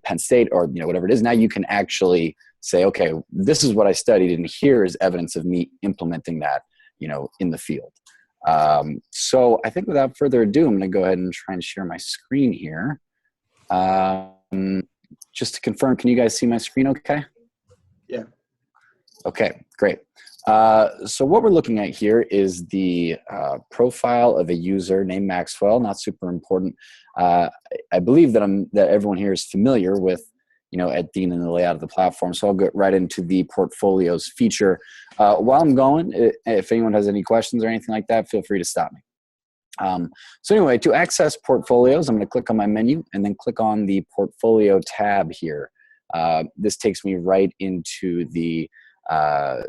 Penn State or, whatever it is. Now you can actually say, okay, this is what I studied, and here is evidence of me implementing that, in the field. So I think without further ado, I'm going to go ahead and try and share my screen here. Just to confirm, can you guys see my screen okay? Yeah. Okay, great. So what we're looking at here is the profile of a user named Maxwell. Not super important. I believe that everyone here is familiar with Edthena and the layout of the platform. So I'll get right into the portfolios feature. While I'm going, if anyone has any questions or anything like that, feel free to stop me. So anyway, to access portfolios, I'm going to click on my menu and then click on the portfolio tab here. This takes me right into the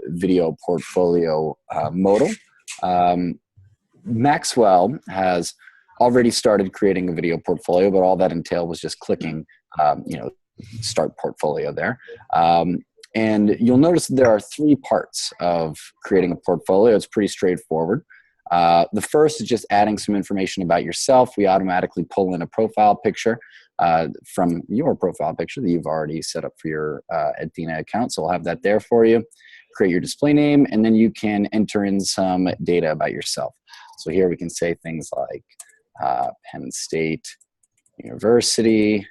video portfolio modal. Maxwell has already started creating a video portfolio, but all that entailed was just clicking, start portfolio there. And you'll notice that there are 3 parts of creating a portfolio. It's pretty straightforward. The first is just adding some information about yourself. We automatically pull in a profile picture from your profile picture that you've already set up for your Edthena account. So I'll have that there for you. Create your display name, and then you can enter in some data about yourself. So here we can say things like Penn State University,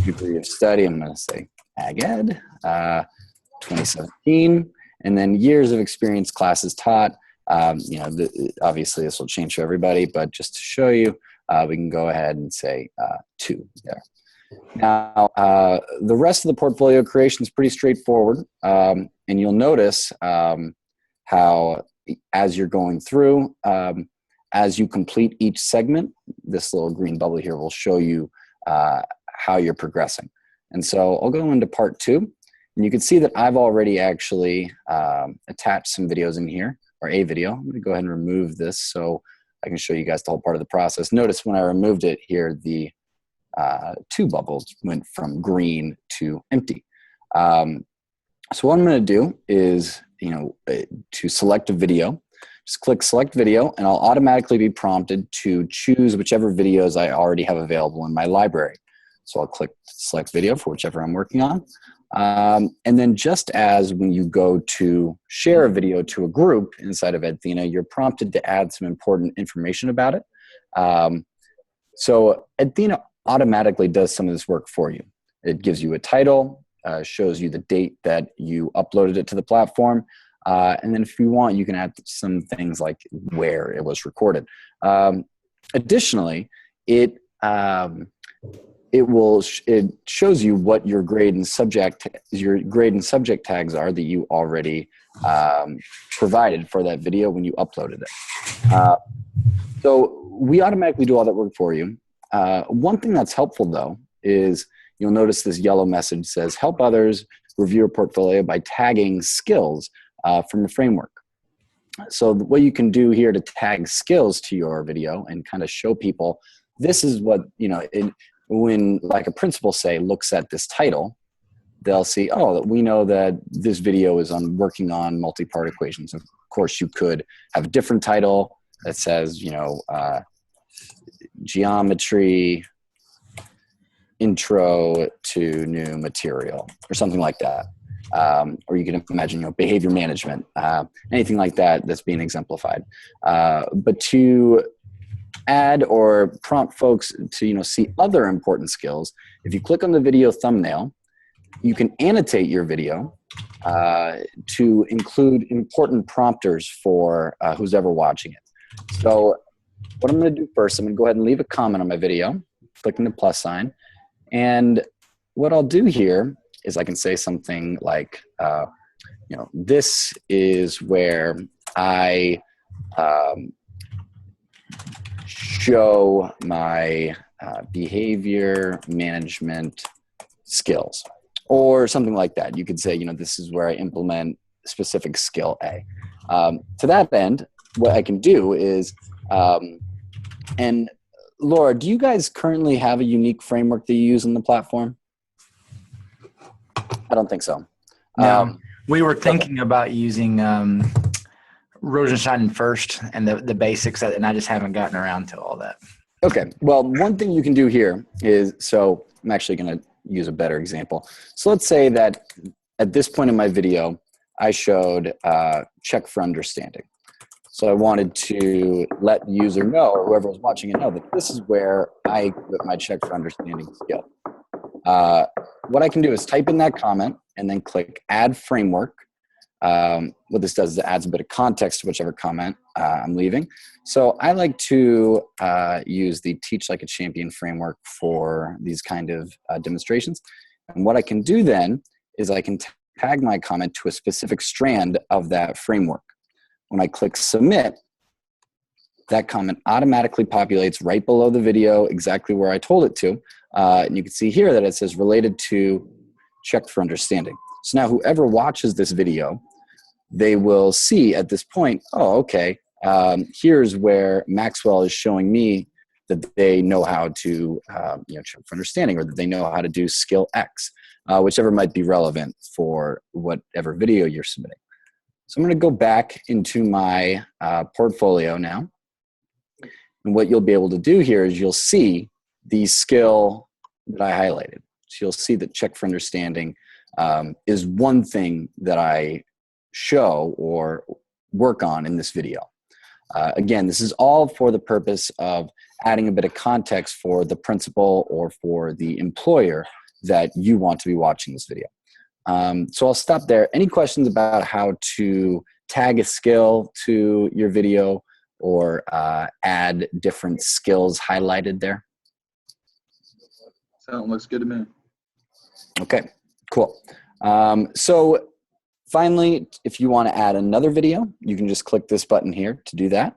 degree of study, I'm going to say Ag Ed, 2017, and then years of experience, classes taught. Obviously this will change for everybody, but just to show you, we can go ahead and say 2 there. Now, the rest of the portfolio creation is pretty straightforward, and you'll notice how as you're going through, as you complete each segment, this little green bubble here will show you how you're progressing. And so I'll go into part 2, and you can see that I've already actually attached some videos in here, or a video. I'm going to go ahead and remove this so I can show you guys the whole part of the process. Notice when I removed it here, the 2 bubbles went from green to empty. So what I'm going to do is, to select a video, just click select video, and I'll automatically be prompted to choose whichever videos I already have available in my library. So I'll click select video for whichever I'm working on. And then just as when you go to share a video to a group inside of Edthena, you're prompted to add some important information about it. So Edthena automatically does some of this work for you. It gives you a title, shows you the date that you uploaded it to the platform, and then if you want, you can add some things like where it was recorded. Additionally, it shows you what your grade and subject tags are that you already provided for that video when you uploaded it. So we automatically do all that work for you. One thing that's helpful though is you'll notice this yellow message says help others review your portfolio by tagging skills from the framework. So what you can do here to tag skills to your video and kind of show people this is what, when like a principal say looks at this title, they'll see, oh, we know that this video is on working on multi-part equations. Of course, you could have a different title that says, geometry intro to new material or something like that. Or you can imagine, behavior management, anything like that that's being exemplified. But to add or prompt folks to see other important skills, if you click on the video thumbnail, you can annotate your video to include important prompters for who's ever watching it. So what I'm going to do first, I'm going to go ahead and leave a comment on my video, clicking the plus sign. And what I'll do here is I can say something like, this is where I show my behavior management skills, or something like that. You could say, this is where I implement specific skill A. To that end, what I can do is, and Laura, do you guys currently have a unique framework that you use in the platform? I don't think so. No, we were thinking about using Rosenstein first and the basics, and I just haven't gotten around to all that. Okay, well, one thing you can do here is, so I'm actually going to use a better example. So let's say that at this point in my video, I showed check for understanding. So I wanted to let the user know, or whoever was watching it know, that this is where I equip my check for understanding skill. What I can do is type in that comment and then click add framework. What this does is it adds a bit of context to whichever comment I'm leaving. So I like to use the Teach Like a Champion framework for these kind of demonstrations. And what I can do then is I can tag my comment to a specific strand of that framework. When I click submit, that comment automatically populates right below the video, exactly where I told it to. And you can see here that it says related to check for understanding. So now whoever watches this video, they will see at this point, oh, okay, here's where Maxwell is showing me that they know how to check for understanding, or that they know how to do skill X, whichever might be relevant for whatever video you're submitting. So I'm going to go back into my portfolio now. And what you'll be able to do here is you'll see the skill that I highlighted. So you'll see that check for understanding is one thing that I show or work on in this video. Again, this is all for the purpose of adding a bit of context for the principal or for the employer that you want to be watching this video. So I'll stop there. Any questions about how to tag a skill to your video or add different skills highlighted there? Sound looks good to me. Okay, cool. So finally, if you want to add another video, you can just click this button here to do that.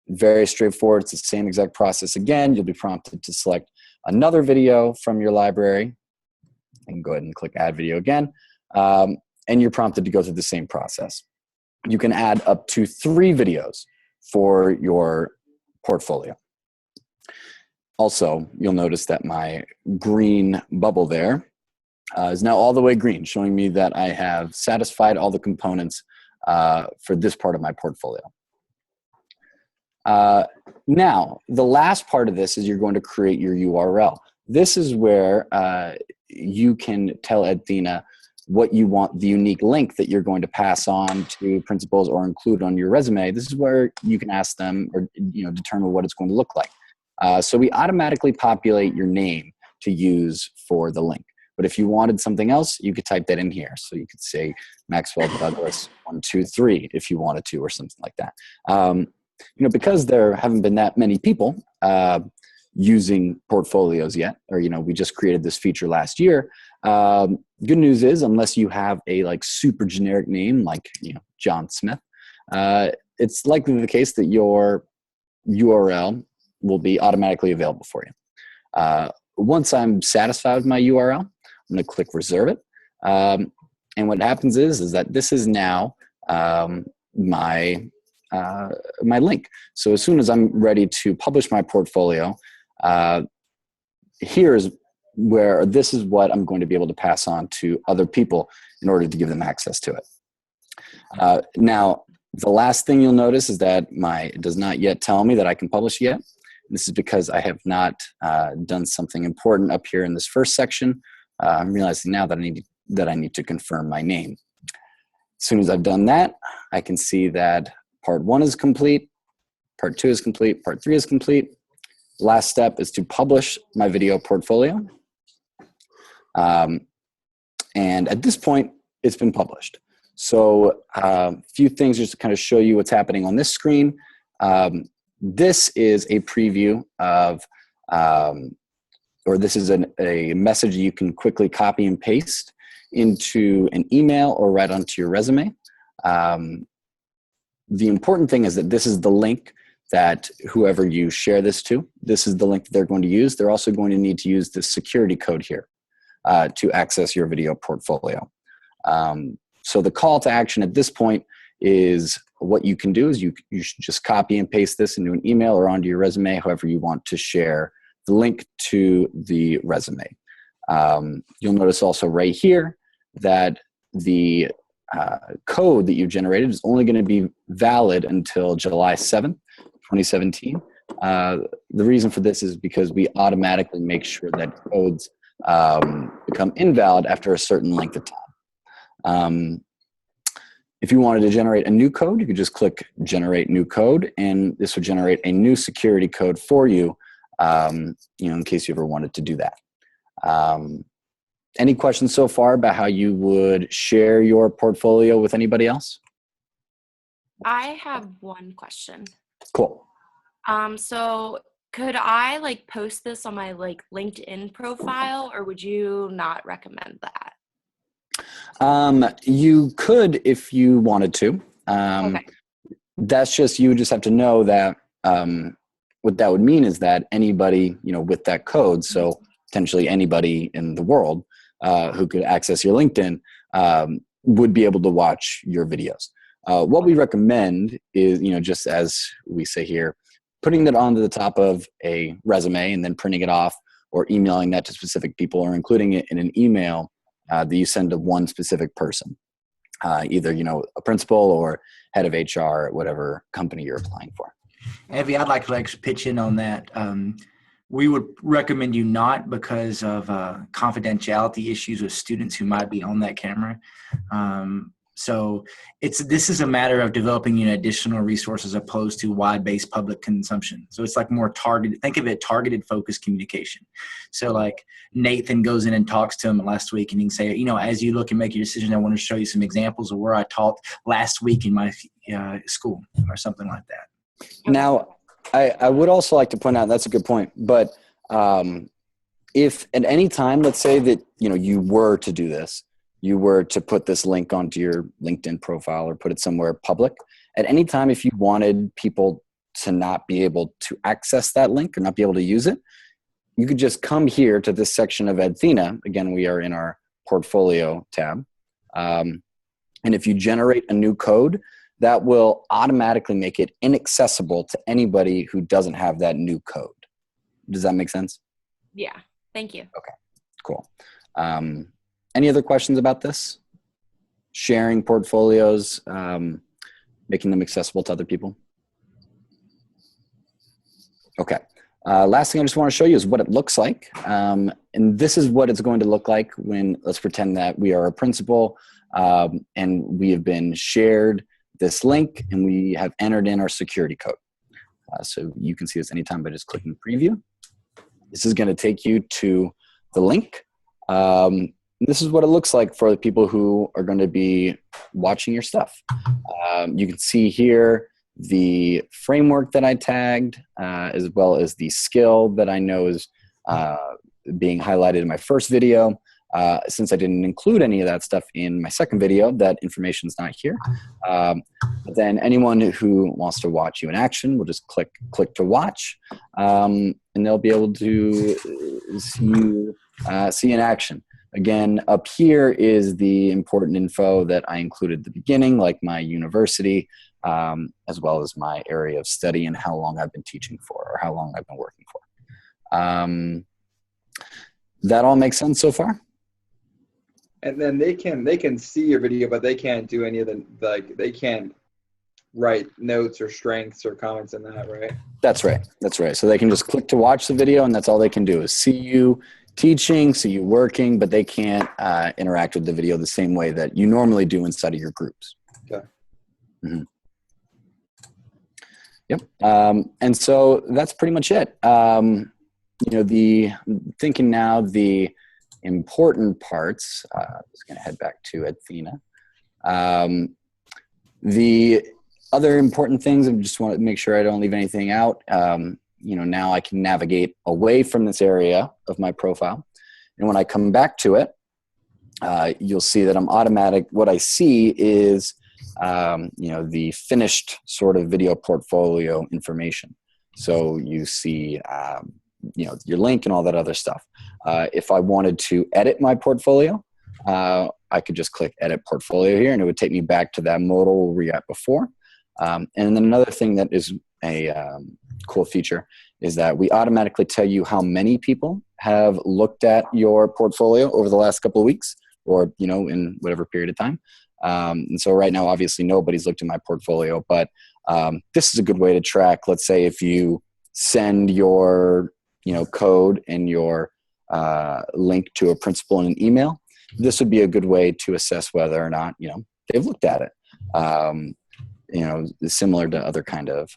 Very straightforward. It's the same exact process again. You'll be prompted to select another video from your library. You can go ahead and click add video again. And you're prompted to go through the same process. You can add up to 3 videos for your portfolio. Also, you'll notice that my green bubble there is now all the way green, showing me that I have satisfied all the components for this part of my portfolio. Now, the last part of this is you're going to create your URL. This is where you can tell Edthena what you want, the unique link that you're going to pass on to principals or include on your resume. This is where you can ask them or determine what it's going to look like. So we automatically populate your name to use for the link. But if you wanted something else, you could type that in here. So you could say Maxwell Douglas 123 if you wanted to, or something like that. Because there haven't been that many people using portfolios yet, or we just created this feature last year. Good news is, unless you have a super generic name like John Smith, it's likely the case that your URL will be automatically available for you. Once I'm satisfied with my URL, I'm going to click reserve it. And what happens is that this is now my link. So as soon as I'm ready to publish my portfolio, this is what I'm going to be able to pass on to other people in order to give them access to it. Now, the last thing you'll notice is that it does not yet tell me that I can publish yet. This is because I have not done something important up here in this first section. I'm realizing now that I need to confirm my name. As soon as I've done that, I can see that part 1 is complete, part 2 is complete, part 3 is complete. Last step is to publish my video portfolio. And at this point, it's been published. So a few things just to kind of show you what's happening on this screen. This is a preview of, or this is a message you can quickly copy and paste into an email or right onto your resume. The important thing is that this is the link that whoever you share this to, this is the link that they're going to use. They're also going to need to use the security code here to access your video portfolio. So the call to action at this point is, what you can do is you should just copy and paste this into an email or onto your resume, however you want to share the link to the resume. You'll notice also right here that the code that you generated is only going to be valid until July 7th, 2017. The reason for this is because we automatically make sure that codes become invalid after a certain length of time. If you wanted to generate a new code, you could just click Generate New Code, and this would generate a new security code for you, in case you ever wanted to do that. Any questions so far about how you would share your portfolio with anybody else? I have one question. Cool. So could I post this on my LinkedIn profile, or would you not recommend that? You could if you wanted to. Okay. That's just, you would just have to know that what that would mean is that anybody, with that code, so potentially anybody in the world who could access your LinkedIn would be able to watch your videos. What we recommend is, just as we say here, putting that onto the top of a resume and then printing it off or emailing that to specific people, or including it in an email that you send to one specific person, either, a principal or head of HR at whatever company you're applying for. Evie, I'd like to pitch in on that. We would recommend you not, because of confidentiality issues with students who might be on that camera. So this is a matter of developing additional resources opposed to wide-based public consumption. So it's more targeted. Think of it targeted, focused communication. So Nathan goes in and talks to him last week, and he can say, as you look and make your decision, I want to show you some examples of where I taught last week in my school, or something like that. Now, I would also like to point out, that's a good point, but if at any time, let's say that, you were to do this, you were to put this link onto your LinkedIn profile or put it somewhere public, at any time, if you wanted people to not be able to access that link or not be able to use it, you could just come here to this section of Edthena. Again, we are in our portfolio tab. And if you generate a new code, that will automatically make it inaccessible to anybody who doesn't have that new code. Does that make sense? Yeah. Thank you. Okay, cool. Any other questions about this? Sharing portfolios, making them accessible to other people? Okay. Last thing I just want to show you is what it looks like. And this is what it's going to look like when, let's pretend that we are a principal and we have been shared this link and we have entered in our security code. So you can see this anytime by just clicking preview. This is going to take you to the link. This is what it looks like for the people who are going to be watching your stuff. You can see here the framework that I tagged, as well as the skill that I know is being highlighted in my first video. Since I didn't include any of that stuff in my second video, that information is not here. But then anyone who wants to watch you in action will just click to watch, and they'll be able to see in action. Again, up here is the important info that I included at the beginning, like my university, as well as my area of study and how long I've been teaching for, or how long I've been working for. That all makes sense so far? And then they can see your video, but they can't do any of the, they can't write notes or strengths or comments in that, right? That's right. That's right. So they can just click to watch the video, and that's all they can do is see you teaching, see you working, but they can't interact with the video the same way that you normally do inside of your groups. Okay. Mm-hmm. Yep. And so that's pretty much it. Thinking now the important parts, just going to head back to Edthena. The other important things, I just want to make sure I don't leave anything out. Now I can navigate away from this area of my profile. And when I come back to it, you'll see that what I see is, the finished sort of video portfolio information. So you see, your link and all that other stuff. If I wanted to edit my portfolio, I could just click edit portfolio here, and it would take me back to that modal where we were at before. And then another thing that is a cool feature is that we automatically tell you how many people have looked at your portfolio over the last couple of weeks, or, in whatever period of time. And so right now, obviously nobody's looked at my portfolio, but this is a good way to track. Let's say if you send your, code and your link to a principal in an email, this would be a good way to assess whether or not, they've looked at it. Similar to other kind of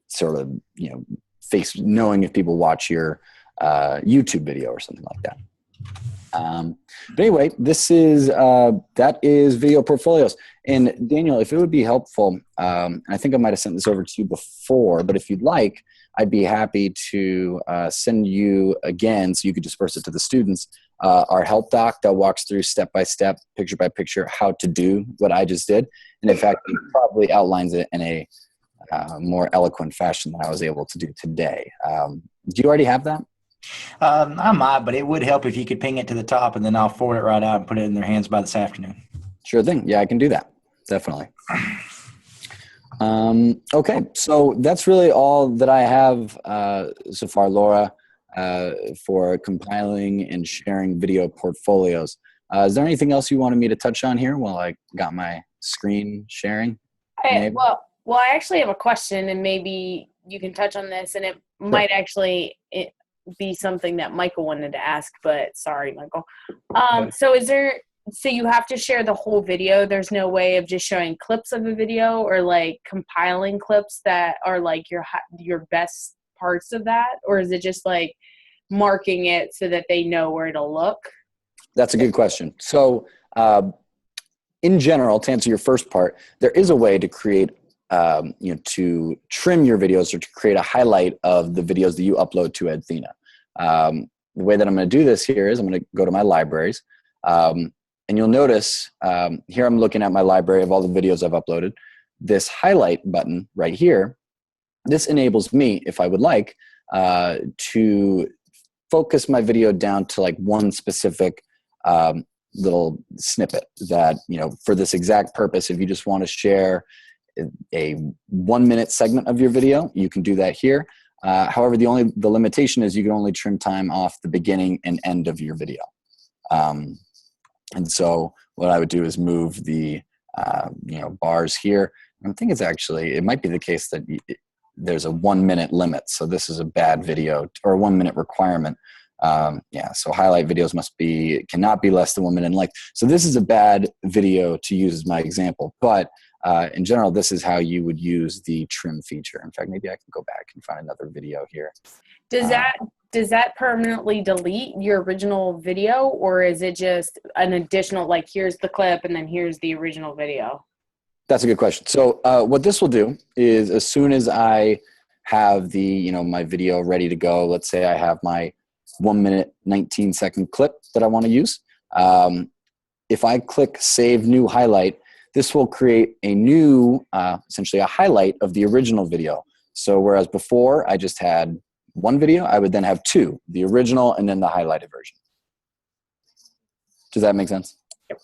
sort of, knowing if people watch your YouTube video or something like that. But anyway, that is video portfolios. And Daniel, if it would be helpful, and I think I might've sent this over to you before, but if you'd like, I'd be happy to send you again so you could disperse it to the students, our help doc that walks through step-by-step, picture-by-picture, how to do what I just did. And in fact, it probably outlines it in a more eloquent fashion than I was able to do today. Do you already have that? I might, but it would help if you could ping it to the top, and then I'll forward it right out and put it in their hands by this afternoon. Sure thing. Yeah, I can do that. Definitely. Okay, so that's really all that I have so far, Laura, for compiling and sharing video portfolios. Is there anything else you wanted me to touch on here while I got my screen sharing? Well, I actually have a question, and maybe you can touch on this, and it might actually be something that Michael wanted to ask, but sorry, Michael. So you have to share the whole video. There's no way of just showing clips of a video, or like compiling clips that are like your best parts of that, or is it just like marking it so that they know where to look? That's a good question. So in general, to answer your first part, there is a way to create to trim your videos or to create a highlight of the videos that you upload to Edthena. The way that I'm going to do this here is I'm going to go to my libraries. And you'll notice here I'm looking at my library of all the videos I've uploaded. This highlight button right here, this enables me, if I would like, to focus my video down to like one specific little snippet that, for this exact purpose, if you just want to share a 1 minute segment of your video, you can do that here. However, the limitation is you can only trim time off the beginning and end of your video. And so what I would do is move the, bars here. I think it might be the case that there's a 1 minute limit. So this is a bad video, or a 1 minute requirement. So highlight videos cannot be less than 1 minute in length. So this is a bad video to use as my example, but in general, this is how you would use the trim feature. In fact, maybe I can go back and find another video here. Does that permanently delete your original video, or is it just an additional, like, here's the clip and then here's the original video? That's a good question. So what this will do is, as soon as I have the, my video ready to go, let's say I have my 1 minute, 19 second clip that I want to use. If I click Save New Highlight, this will create a new, essentially a highlight of the original video. So whereas before I just had one video, I would then have two, the original and then the highlighted version. Does that make sense? Yep.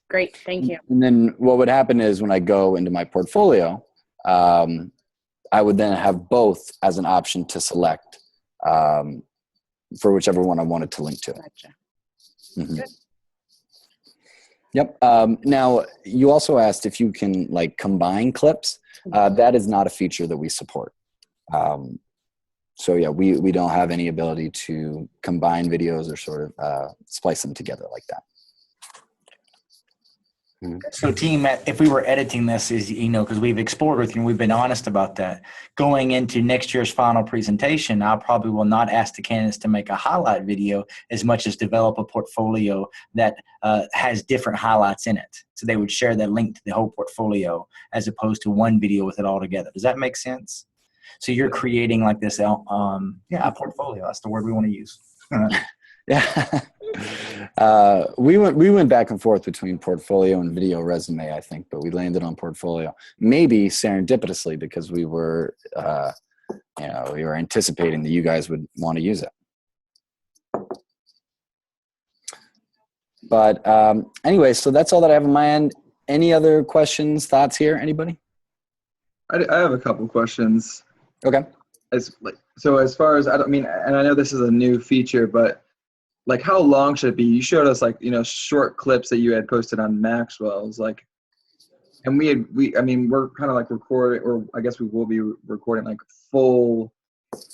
Great, thank you. And then what would happen is when I go into my portfolio, I would then have both as an option to select for whichever one I wanted to link to. Gotcha. Mm-hmm. Good. Yep. Now, you also asked if you can like combine clips. That is not a feature that we support. So yeah, we don't have any ability to combine videos or sort of splice them together like that. So team, if we were editing this, because we've explored with you and we've been honest about that, going into next year's final presentation, I probably will not ask the candidates to make a highlight video as much as develop a portfolio that has different highlights in it. So they would share that link to the whole portfolio as opposed to one video with it all together. Does that make sense? So you're creating like this, a portfolio. That's the word we want to use. Yeah. We went back and forth between portfolio and video resume, I think, but we landed on portfolio. Maybe serendipitously because we were anticipating that you guys would want to use it. But anyway, so that's all that I have on my end. Any other questions, thoughts here? Anybody? I have a couple questions. Okay. As far as, and I know this is a new feature, but like how long should it be? You showed us short clips that you had posted on Maxwell's, and we're kind of like recording, or I guess we will be recording like full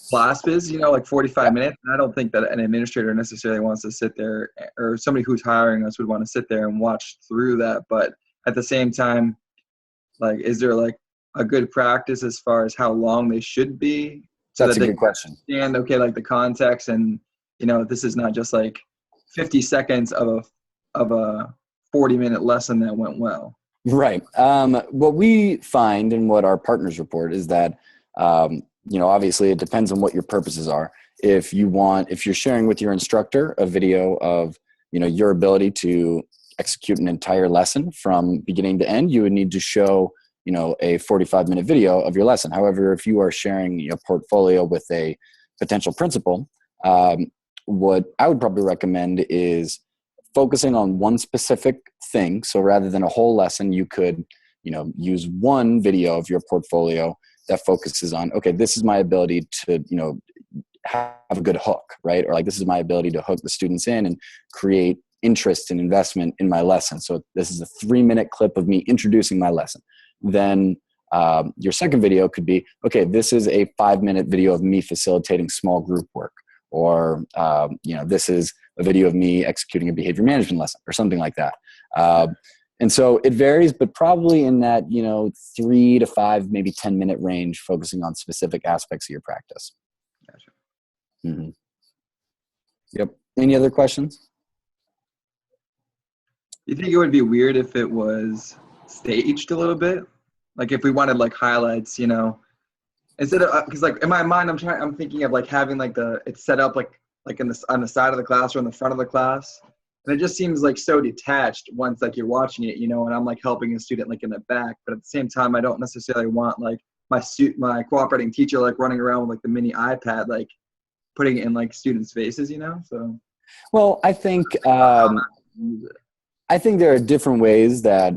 classes, like 45 minutes. And I don't think that an administrator necessarily wants to sit there, or somebody who's hiring us would want to sit there and watch through that. But at the same time, like, is there like a good practice as far as how long they should be? So That's that a they good question. understand, okay, like the context, and this is not just like 50 seconds of a 40-minute lesson that went well. Right. What we find and what our partners report is that, obviously it depends on what your purposes are. If you're sharing with your instructor a video of, your ability to execute an entire lesson from beginning to end, you would need to show, a 45-minute video of your lesson. However, if you are sharing your portfolio with a potential principal, what I would probably recommend is focusing on one specific thing. So rather than a whole lesson, you could, use one video of your portfolio that focuses on, okay, this is my ability to, have a good hook, right? Or like, this is my ability to hook the students in and create interest and investment in my lesson. So this is a 3-minute clip of me introducing my lesson. Then your second video could be, okay, this is a 5-minute video of me facilitating small group work. Or, this is a video of me executing a behavior management lesson or something like that. And so it varies, but probably in that, 3 to 5, maybe 10-minute range, focusing on specific aspects of your practice. Gotcha. Mm-hmm. Yep. Any other questions? You think it would be weird if it was staged a little bit? Like if we wanted like highlights, instead of, because like in my mind, I'm thinking of like having like it's set up like on the side of the class or in the front of the class. And it just seems like so detached once like you're watching it, and I'm like helping a student like in the back. But at the same time, I don't necessarily want like my cooperating teacher like running around with like the mini iPad, like putting it in like students' faces, so. Well, I think there are different ways that,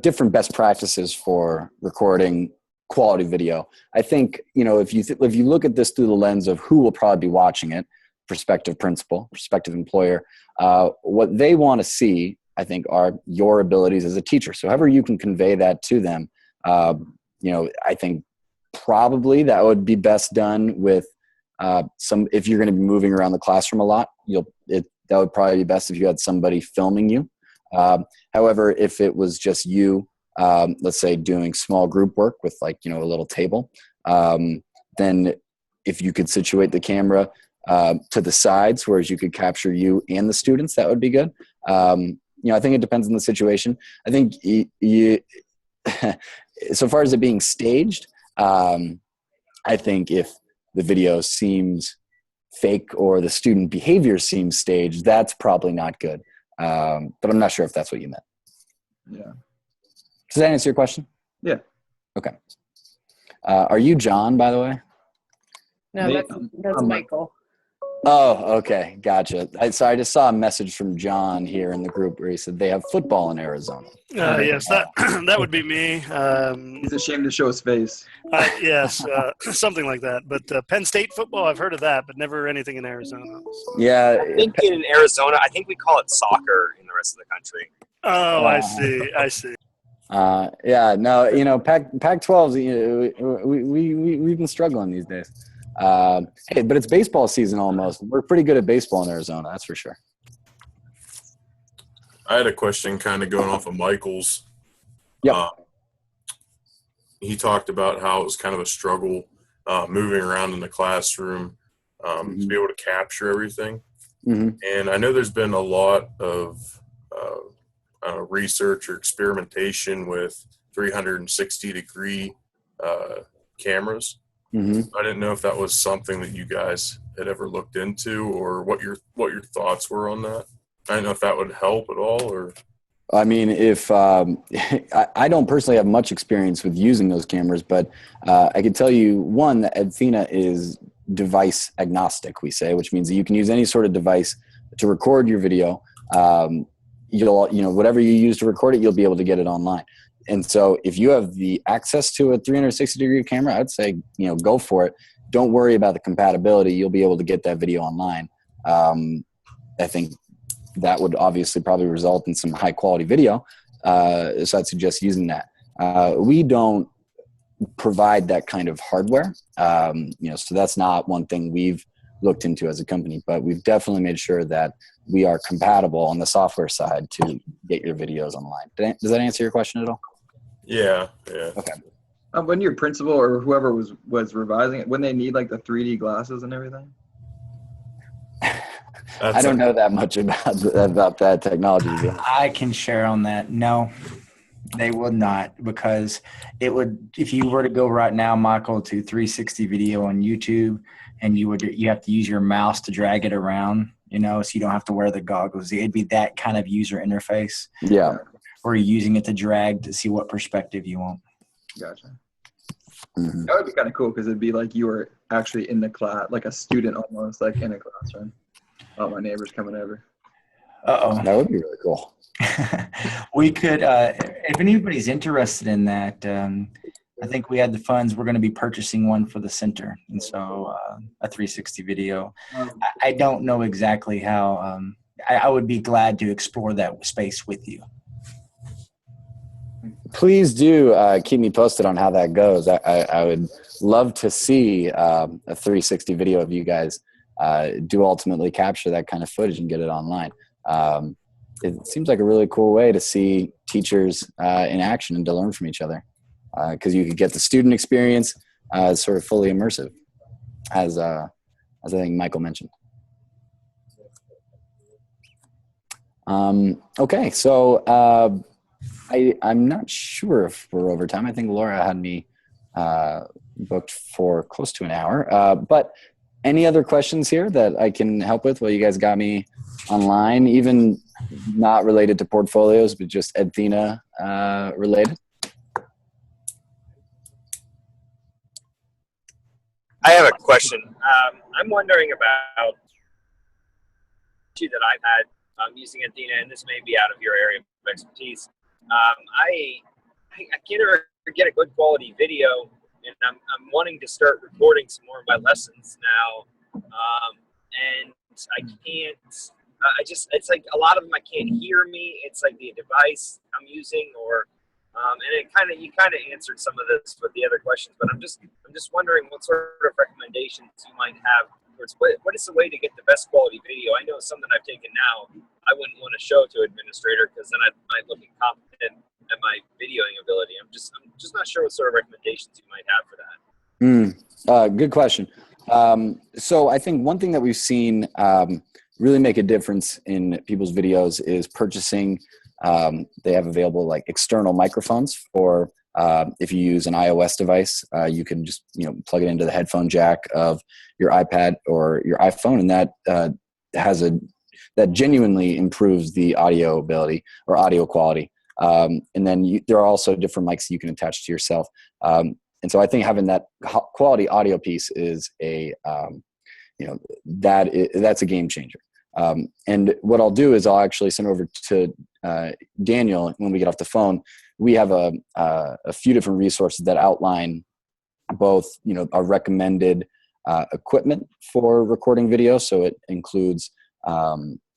different best practices for recording quality video. I think, if you look at this through the lens of who will probably be watching it, prospective principal, prospective employer, what they want to see, I think, are your abilities as a teacher. So however you can convey that to them, I think probably that would be best done with if you're going to be moving around the classroom a lot, that would probably be best if you had somebody filming you. However, if it was just you, let's say doing small group work with like, a little table, then if you could situate the camera to the sides, whereas you could capture you and the students, that would be good. I think it depends on the situation. I think so far as it being staged, I think if the video seems fake or the student behavior seems staged, that's probably not good. But I'm not sure if that's what you meant. Yeah. Does that answer your question? Yeah. Okay. Are you John, by the way? No, that's I'm Michael. Oh, okay. Gotcha. I just saw a message from John here in the group where he said they have football in Arizona. Yes, that would be me. He's ashamed to show his face. Yes, something like that. But Penn State football, I've heard of that, but never anything in Arizona. So. Yeah. I think in Arizona, I think we call it soccer in the rest of the country. Oh, I see. Yeah, no, Pac-12, we've been struggling these days. Hey, but it's baseball season almost. We're pretty good at baseball in Arizona, that's for sure. I had a question kind of going off of Michael's. Yep. He talked about how it was kind of a struggle moving around in the classroom to be able to capture everything. Mm-hmm. And I know there's been a lot of research or experimentation with 360-degree cameras. Mm-hmm. I didn't know if that was something that you guys had ever looked into, or what your thoughts were on that. I don't know if that would help at all, or. I mean, if I don't personally have much experience with using those cameras, but I can tell you one, that Edfina is device agnostic, we say, which means that you can use any sort of device to record your video. Whatever you use to record it, you'll be able to get it online. And so if you have the access to a 360-degree camera, I'd say, go for it. Don't worry about the compatibility. You'll be able to get that video online. I think that would obviously probably result in some high-quality video. So I'd suggest using that. We don't provide that kind of hardware. So that's not one thing we've looked into as a company, but we've definitely made sure that we are compatible on the software side to get your videos online. Does that answer your question at all? Yeah. Okay. When your principal or whoever was revising it, when they need like the 3D glasses and everything? I don't know that much about that technology. To be honest. I can share on that. No, they would not, because it would, if you were to go right now, Michael, to 360 video on YouTube, and you have to use your mouse to drag it around, so you don't have to wear the goggles. It'd be that kind of user interface. Yeah. Or you're using it to drag to see what perspective you want. Gotcha. Mm-hmm. That would be kind of cool because it'd be like you were actually in the class, like a student almost, like in a classroom. Oh, my neighbor's coming over. Uh-oh. That would be really cool. We could, if anybody's interested in that, I think we had the funds. We're going to be purchasing one for the center. And so a 360 video. I don't know exactly how. I would be glad to explore that space with you. Please do keep me posted on how that goes. I would love to see a 360 video of you guys do ultimately capture that kind of footage and get it online. It seems like a really cool way to see teachers in action and to learn from each other, because you could get the student experience sort of fully immersive, as I think Michael mentioned. Okay, so I'm not sure if we're over time. I think Laura had me booked for close to an hour. But any other questions here that I can help with while you guys got me online, even not related to portfolios, but just EdThena related? I have a question. I'm wondering about issue that I've had using EdThena, and this may be out of your area of expertise. I can't ever get a good quality video, and I'm wanting to start recording some more of my lessons now, and I can't. It's like a lot of them I can't hear me. It's like the device I'm using, or and you kind of answered some of this with the other questions, but I'm just wondering what sort of recommendations you might have. What is the way to get the best quality video? I know some that I've taken now, I wouldn't want to show to administrator because then I might look incompetent at my videoing ability. I'm just not sure what sort of recommendations you might have for that. Good question. So I think one thing that we've seen really make a difference in people's videos is purchasing. They have available like external microphones for if you use an iOS device, you can just plug it into the headphone jack of your iPad or your iPhone, and that genuinely improves the audio ability or audio quality. And then there are also different mics you can attach to yourself. And so I think having that quality audio piece is that's a game changer. And what I'll do is I'll actually send over to Daniel when we get off the phone. We have a few different resources that outline both, our recommended equipment for recording video. So it includes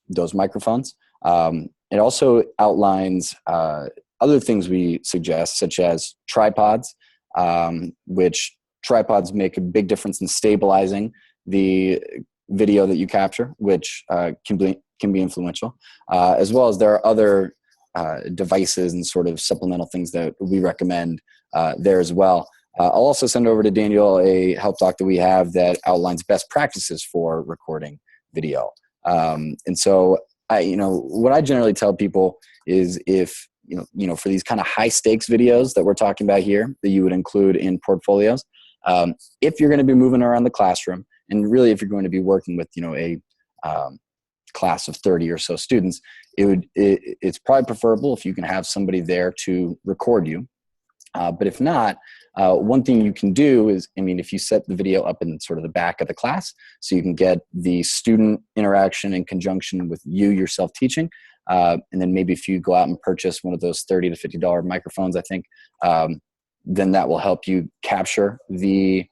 those microphones. It also outlines other things we suggest, such as tripods, which tripods make a big difference in stabilizing the video that you capture, which can be influential, as well as there are other devices and sort of supplemental things that we recommend there as well. I'll also send over to Daniel a help doc that we have that outlines best practices for recording video. And so what I generally tell people is if, for these kind of high stakes videos that we're talking about here that you would include in portfolios, if you're going to be moving around the classroom, and really if you're going to be working with, a class of 30 or so students, it's probably preferable if you can have somebody there to record you. But if not, one thing you can do is, if you set the video up in sort of the back of the class, so you can get the student interaction in conjunction with you yourself teaching, and then maybe if you go out and purchase one of those $30 to $50 microphones, I think, then that will help you capture the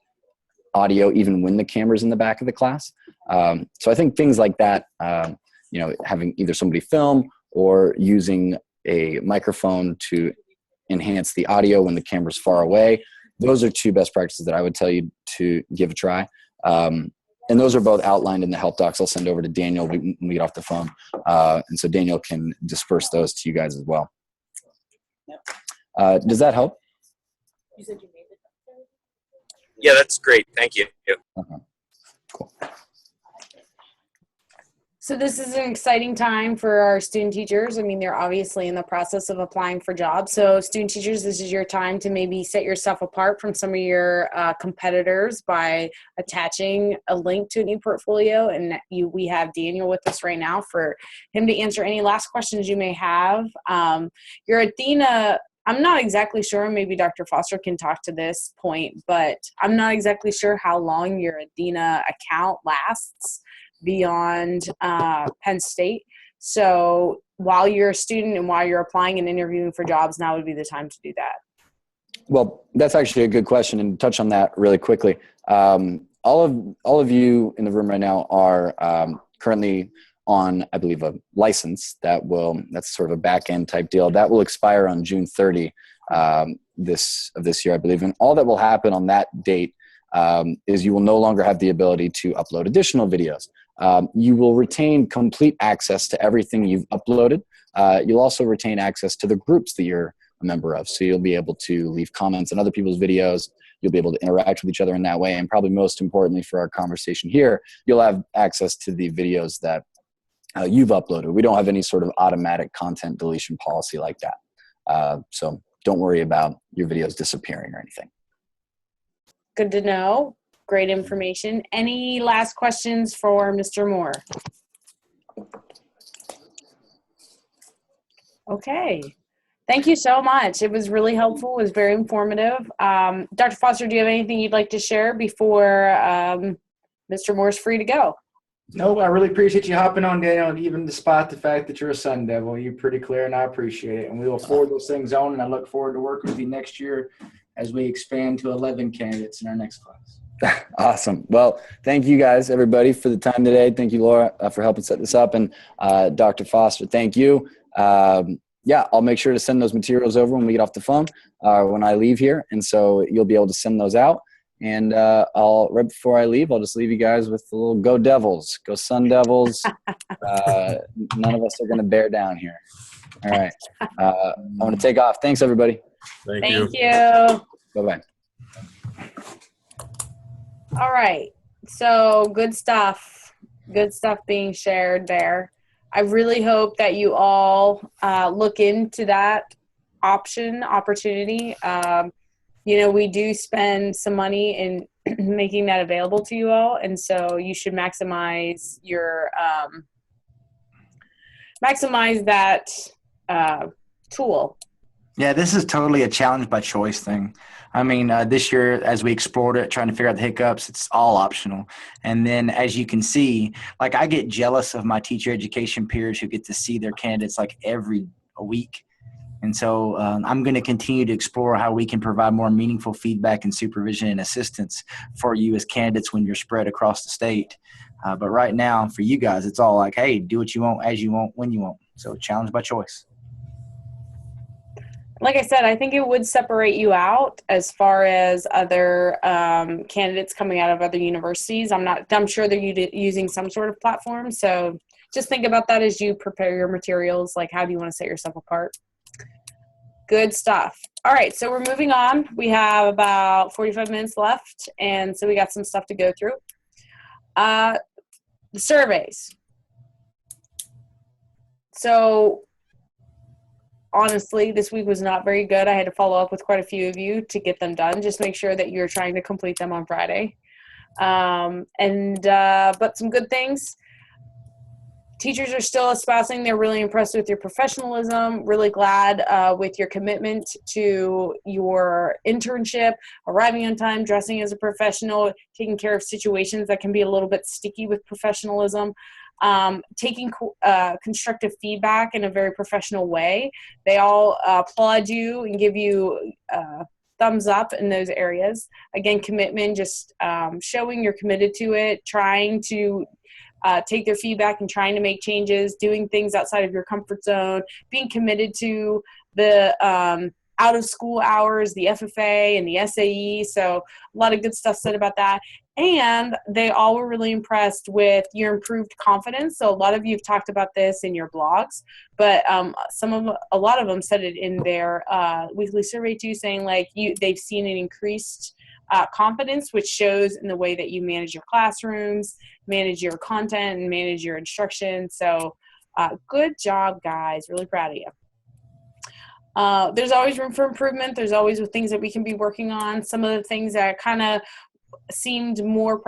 audio even when the camera's in the back of the class. So I think things like that, having either somebody film or using a microphone to enhance the audio when the camera's far away, those are two best practices that I would tell you to give a try. And those are both outlined in the help docs I'll send over to Daniel when we get off the phone. And so Daniel can disperse those to you guys as well. Does that help? Yeah, that's great. Thank you. Cool. So this is an exciting time for our student teachers. I mean, they're obviously in the process of applying for jobs. So student teachers, this is your time to maybe set yourself apart from some of your competitors by attaching a link to an ePortfolio. And we have Daniel with us right now for him to answer any last questions you may have. Your Athena, I'm not exactly sure, maybe Dr. Foster can talk to this point, but I'm not exactly sure how long your Athena account lasts beyond Penn State. So while you're a student and while you're applying and interviewing for jobs, now would be the time to do that. Well, that's actually a good question, and touch on that really quickly. All of you in the room right now are currently on, I believe, a license that's sort of a back end type deal that will expire on June 30 this year, I believe. And all that will happen on that date is you will no longer have the ability to upload additional videos. You will retain complete access to everything you've uploaded. You'll also retain access to the groups that you're a member of. So you'll be able to leave comments on other people's videos. You'll be able to interact with each other in that way. And probably most importantly for our conversation here, you'll have access to the videos that you've uploaded. We don't have any sort of automatic content deletion policy like that. So don't worry about your videos disappearing or anything. Good to know. Great information. Any last questions for Mr. Moore? Okay. Thank you so much. It was really helpful. It was very informative. Dr. Foster, do you have anything you'd like to share before Mr. Moore's free to go? No, I really appreciate you hopping on, Daniel, and even despite the fact that you're a Sun Devil, you're pretty clear, and I appreciate it. And we will forward those things on, and I look forward to working with you next year as we expand to 11 candidates in our next class. Awesome. Well, thank you guys, everybody, for the time today. Thank you, Laura, for helping set this up. And Dr. Foster, thank you. Yeah, I'll make sure to send those materials over when we get off the phone, when I leave here. And so you'll be able to send those out. And right before I leave, I'll just leave you guys with a little go Devils, go Sun Devils. None of us are going to bear down here. All right. I'm going to take off. Thanks, everybody. Thank you. Thank you. Bye-bye. All right. So good stuff. Good stuff being shared there. I really hope that you all look into that opportunity. We do spend some money in making that available to you all. And so you should maximize your, maximize that tool. Yeah, this is totally a challenge by choice thing. I mean, this year, as we explored it, trying to figure out the hiccups, it's all optional. And then, as you can see, like, I get jealous of my teacher education peers who get to see their candidates like every week. And so I'm going to continue to explore how we can provide more meaningful feedback and supervision and assistance for you as candidates when you're spread across the state. But right now, for you guys, it's all like, hey, do what you want, as you want, when you want. So challenge by choice. Like I said, I think it would separate you out as far as other candidates coming out of other universities. I'm sure they're using some sort of platform. So just think about that as you prepare your materials. Like, how do you want to set yourself apart? Good stuff. All right, so we're moving on. We have about 45 minutes left, and so we got some stuff to go through. The surveys. So honestly, this week was not very good. I had to follow up with quite a few of you to get them done. Just make sure that you're trying to complete them on Friday. But some good things. Teachers are still espousing they're really impressed with your professionalism, really glad with your commitment to your internship, arriving on time, dressing as a professional, taking care of situations that can be a little bit sticky with professionalism, taking constructive feedback in a very professional way. They all applaud you and give you thumbs up in those areas. Again, commitment, just showing you're committed to it, trying to take their feedback and trying to make changes, doing things outside of your comfort zone, being committed to the out of school hours, the FFA and the SAE. So a lot of good stuff said about that. And they all were really impressed with your improved confidence. So a lot of you have talked about this in your blogs, but a lot of them said it in their weekly survey too, saying like they've seen an increased confidence, which shows in the way that you manage your classrooms, manage your content, and manage your instruction. So good job, guys. Really proud of you. There's always room for improvement. There's always things that we can be working on. Some of the things that kind of seemed more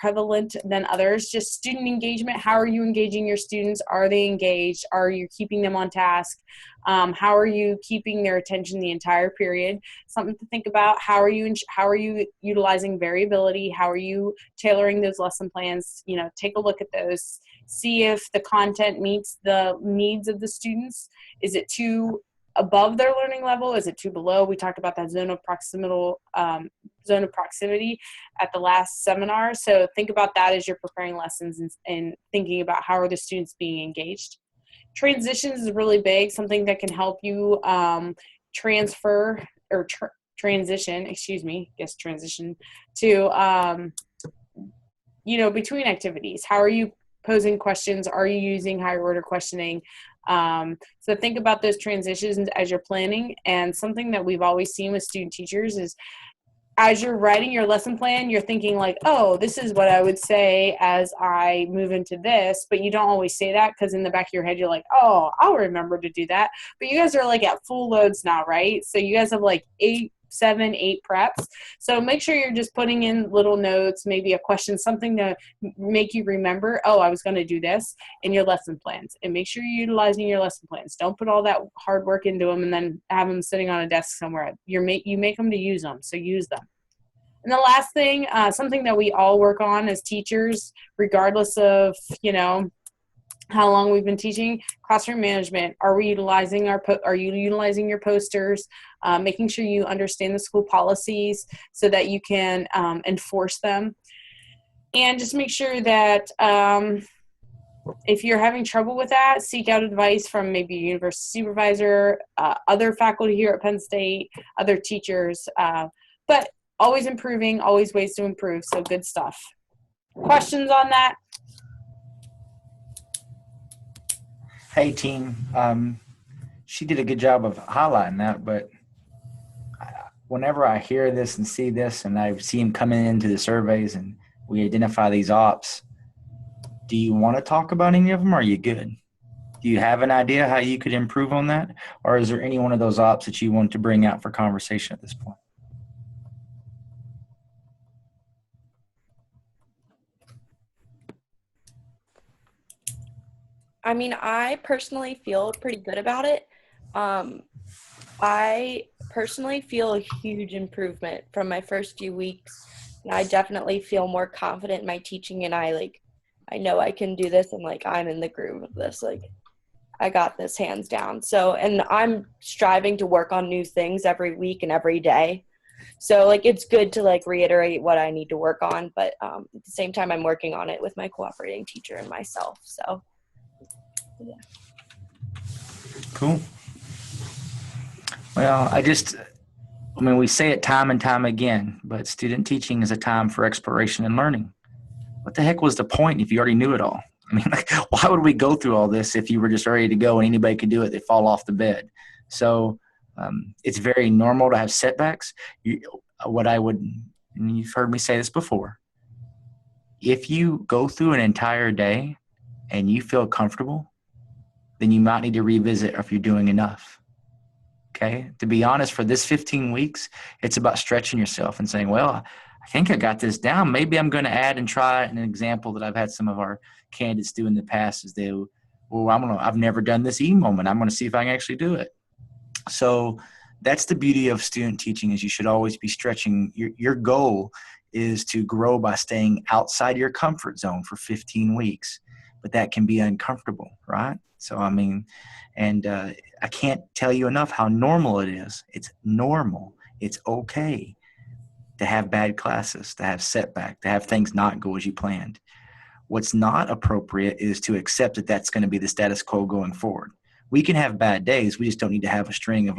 prevalent than others, just student engagement. How are you engaging your students? Are they engaged? Are you keeping them on task? How are you keeping their attention the entire period? Something to think about. How are you utilizing variability? How are you tailoring those lesson plans? Take a look at those. See if the content meets the needs of the students. Is it too above their learning level? Is it too below? We talked about that zone of proximity at the last seminar. So think about that as you're preparing lessons and thinking about how are the students being engaged. Transitions is really big, something that can help you transition to, between activities. How are you posing questions? Are you using higher order questioning? So think about those transitions as you're planning. And something that we've always seen with student teachers is as you're writing your lesson plan, you're thinking like, oh, this is what I would say as I move into this, but you don't always say that because in the back of your head, you're like, oh, I'll remember to do that. But you guys are like at full loads now, right? So you guys have like 7, 8 preps. So make sure you're just putting in little notes, maybe a question, something to make you remember, oh, I was going to do this in your lesson plans. And make sure you're utilizing your lesson plans. Don't put all that hard work into them and then have them sitting on a desk somewhere. You make them to use them, so use them. And the last thing, something that we all work on as teachers, regardless of, how long we've been teaching, classroom management. Are you utilizing your posters? Making sure you understand the school policies so that you can enforce them. And just make sure that if you're having trouble with that, seek out advice from maybe a university supervisor, other faculty here at Penn State, other teachers. But always improving, always ways to improve. So good stuff. Questions on that? Hey, team. She did a good job of highlighting that, but whenever I hear this and see this and I see them coming into the surveys and we identify these ops, do you want to talk about any of them or are you good? Do you have an idea how you could improve on that? Or is there any one of those ops that you want to bring out for conversation at this point? I mean, I personally feel pretty good about it. I personally feel a huge improvement from my first few weeks. And I definitely feel more confident in my teaching, and I know I can do this, and I'm in the groove of this. I got this hands down. So, and I'm striving to work on new things every week and every day. So it's good to reiterate what I need to work on, but at the same time, I'm working on it with my cooperating teacher and myself. So. Yeah. Cool. Well, we say it time and time again, but student teaching is a time for exploration and learning. What the heck was the point if you already knew it all? I mean, why would we go through all this if you were just ready to go and anybody could do it? They fall off the bed. So it's very normal to have setbacks. And you've heard me say this before, if you go through an entire day and you feel comfortable, then you might need to revisit if you're doing enough. Okay? To be honest, for this 15 weeks, it's about stretching yourself and saying, well, I think I got this down. Maybe I'm going to add and try an example that I've had some of our candidates do in the past is I've never done this E-moment. I'm going to see if I can actually do it. So that's the beauty of student teaching is you should always be stretching. Your goal is to grow by staying outside your comfort zone for 15 weeks, but that can be uncomfortable, right? So, I can't tell you enough how normal it is. It's normal. It's okay to have bad classes, to have setback, to have things not go as you planned. What's not appropriate is to accept that that's going to be the status quo going forward. We can have bad days. We just don't need to have a string of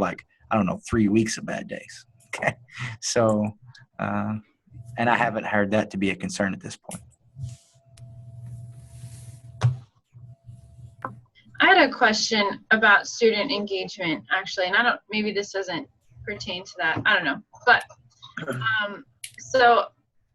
I don't know, 3 weeks of bad days. Okay. So, and I haven't heard that to be a concern at this point. I had a question about student engagement, actually, and maybe this doesn't pertain to that. I don't know. But so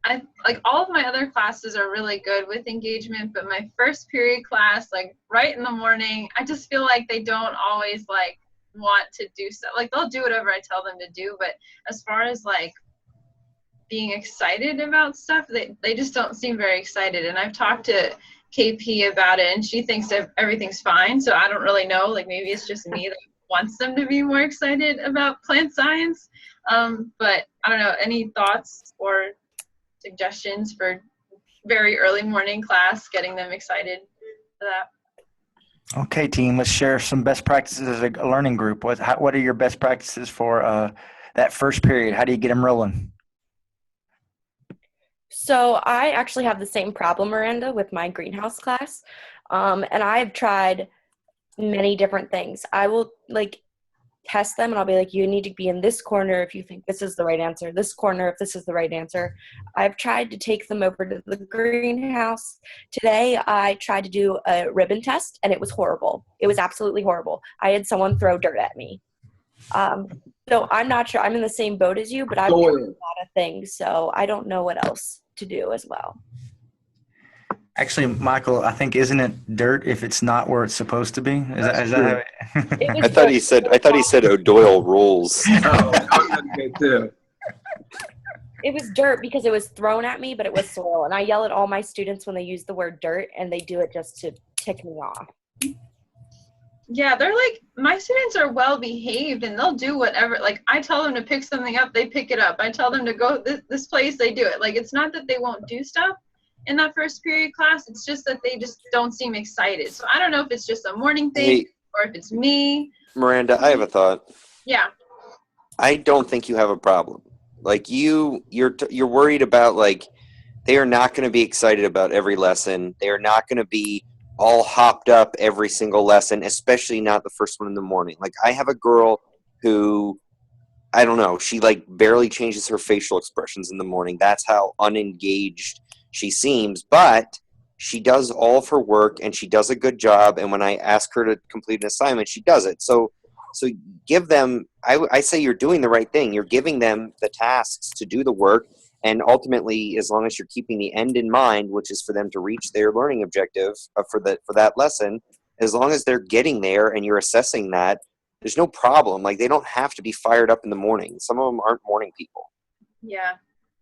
I like all of my other classes are really good with engagement, but my first period class, like right in the morning, I just feel like they don't always like want to do stuff. Like they'll do whatever I tell them to do, but as far as like being excited about stuff, they just don't seem very excited. And I've talked to KP about it, and she thinks that everything's fine. So I don't really know. Like maybe it's just me that wants them to be more excited about plant science. But I don't know. Any thoughts or suggestions for very early morning class, getting them excited for that? Okay, team, let's share some best practices as a learning group. What are your best practices for that first period? How do you get them rolling? So I actually have the same problem, Miranda, with my greenhouse class. And I've tried many different things. I will like test them and I'll be like, you need to be in this corner if you think this is the right answer, this corner if this is the right answer. I've tried to take them over to the greenhouse. Today I tried to do a ribbon test and it was horrible. It was absolutely horrible. I had someone throw dirt at me. So I'm not sure. I'm in the same boat as you, but I've tried a lot of things, so I don't know what else to do as well. Actually, Michael, I think isn't it dirt if it's not where it's supposed to be? Is that how It I thought he said O'Doyle rules. Oh, that was good too. It was dirt because it was thrown at me, but it was soil. And I yell at all my students when they use the word dirt, and they do it just to tick me off. Yeah, they're like, my students are well behaved and they'll do whatever. Like I tell them to pick something up, they pick it up. I tell them to go this place, they do it. Like it's not that they won't do stuff in that first period class. It's just that they just don't seem excited. So I don't know if it's just a morning thing or if it's me. Miranda, I have a thought. Yeah. I don't think you have a problem. Like you're worried about like they are not going to be excited about every lesson. They are not going to be all hopped up every single lesson, especially not the first one in the morning. Like I have a girl who, I don't know, she like barely changes her facial expressions in the morning. That's how unengaged she seems, but she does all of her work and she does a good job. And when I ask her to complete an assignment, she does it. So give them, I say you're doing the right thing. You're giving them the tasks to do the work. And ultimately, as long as you're keeping the end in mind, which is for them to reach their learning objective for that lesson, as long as they're getting there and you're assessing that, there's no problem. Like they don't have to be fired up in the morning. Some of them aren't morning people. Yeah.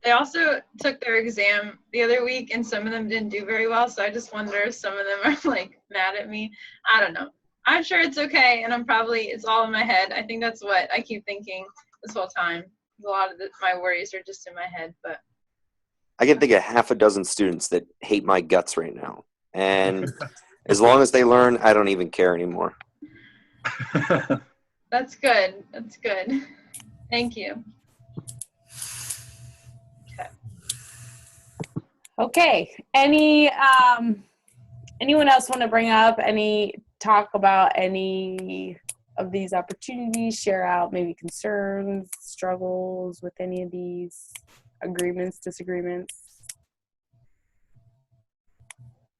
They also took their exam the other week and some of them didn't do very well. So I just wonder if some of them are like mad at me. I don't know. I'm sure it's okay. And it's all in my head. I think that's what I keep thinking this whole time. A lot of my worries are just in my head, but I can think of half a dozen students that hate my guts right now. And as long as they learn, I don't even care anymore. That's good. That's good. Thank you. Okay. Anyone else want to bring up talk about any of these opportunities, share out maybe concerns, struggles with any of these agreements, disagreements?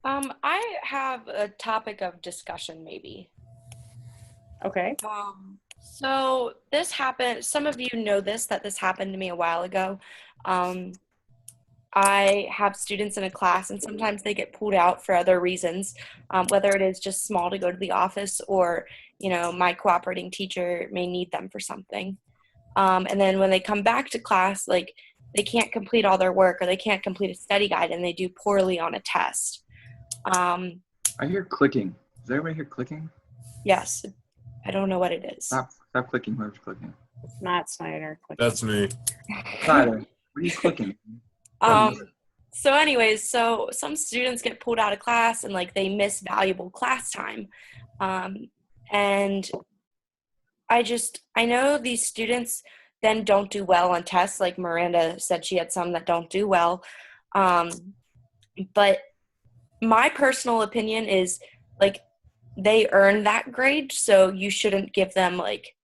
I have a topic of discussion maybe. Okay. So this happened, some of you know that this happened to me a while ago. I have students in a class and sometimes they get pulled out for other reasons, whether it is just small to go to the office or, my cooperating teacher may need them for something. And then when they come back to class, like they can't complete all their work or they can't complete a study guide and they do poorly on a test. I hear clicking. Does everybody hear clicking? Yes. I don't know what it is. Stop clicking, whoever's clicking. Matt Snyder. That's me. Snyder, what are you clicking? So anyways, so some students get pulled out of class and like they miss valuable class time. And I know these students then don't do well on tests. Like Miranda said, she had some that don't do well. But my personal opinion is like they earn that grade. So you shouldn't give them like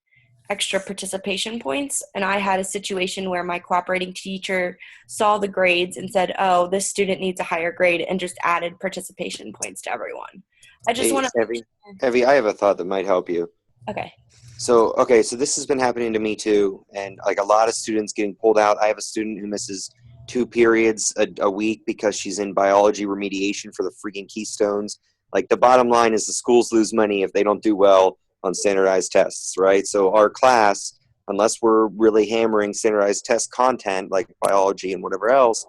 extra participation points. And I had a situation where my cooperating teacher saw the grades and said, oh, this student needs a higher grade, and just added participation points to everyone. I just Hey, want to. Evie, I have a thought that might help you. Okay. So this has been happening to me too, and like a lot of students getting pulled out. I have a student who misses 2 periods a week because she's in biology remediation for the freaking Keystones. Like, the bottom line is the schools lose money if they don't do well on standardized tests, right? So our class, unless we're really hammering standardized test content like biology and whatever else,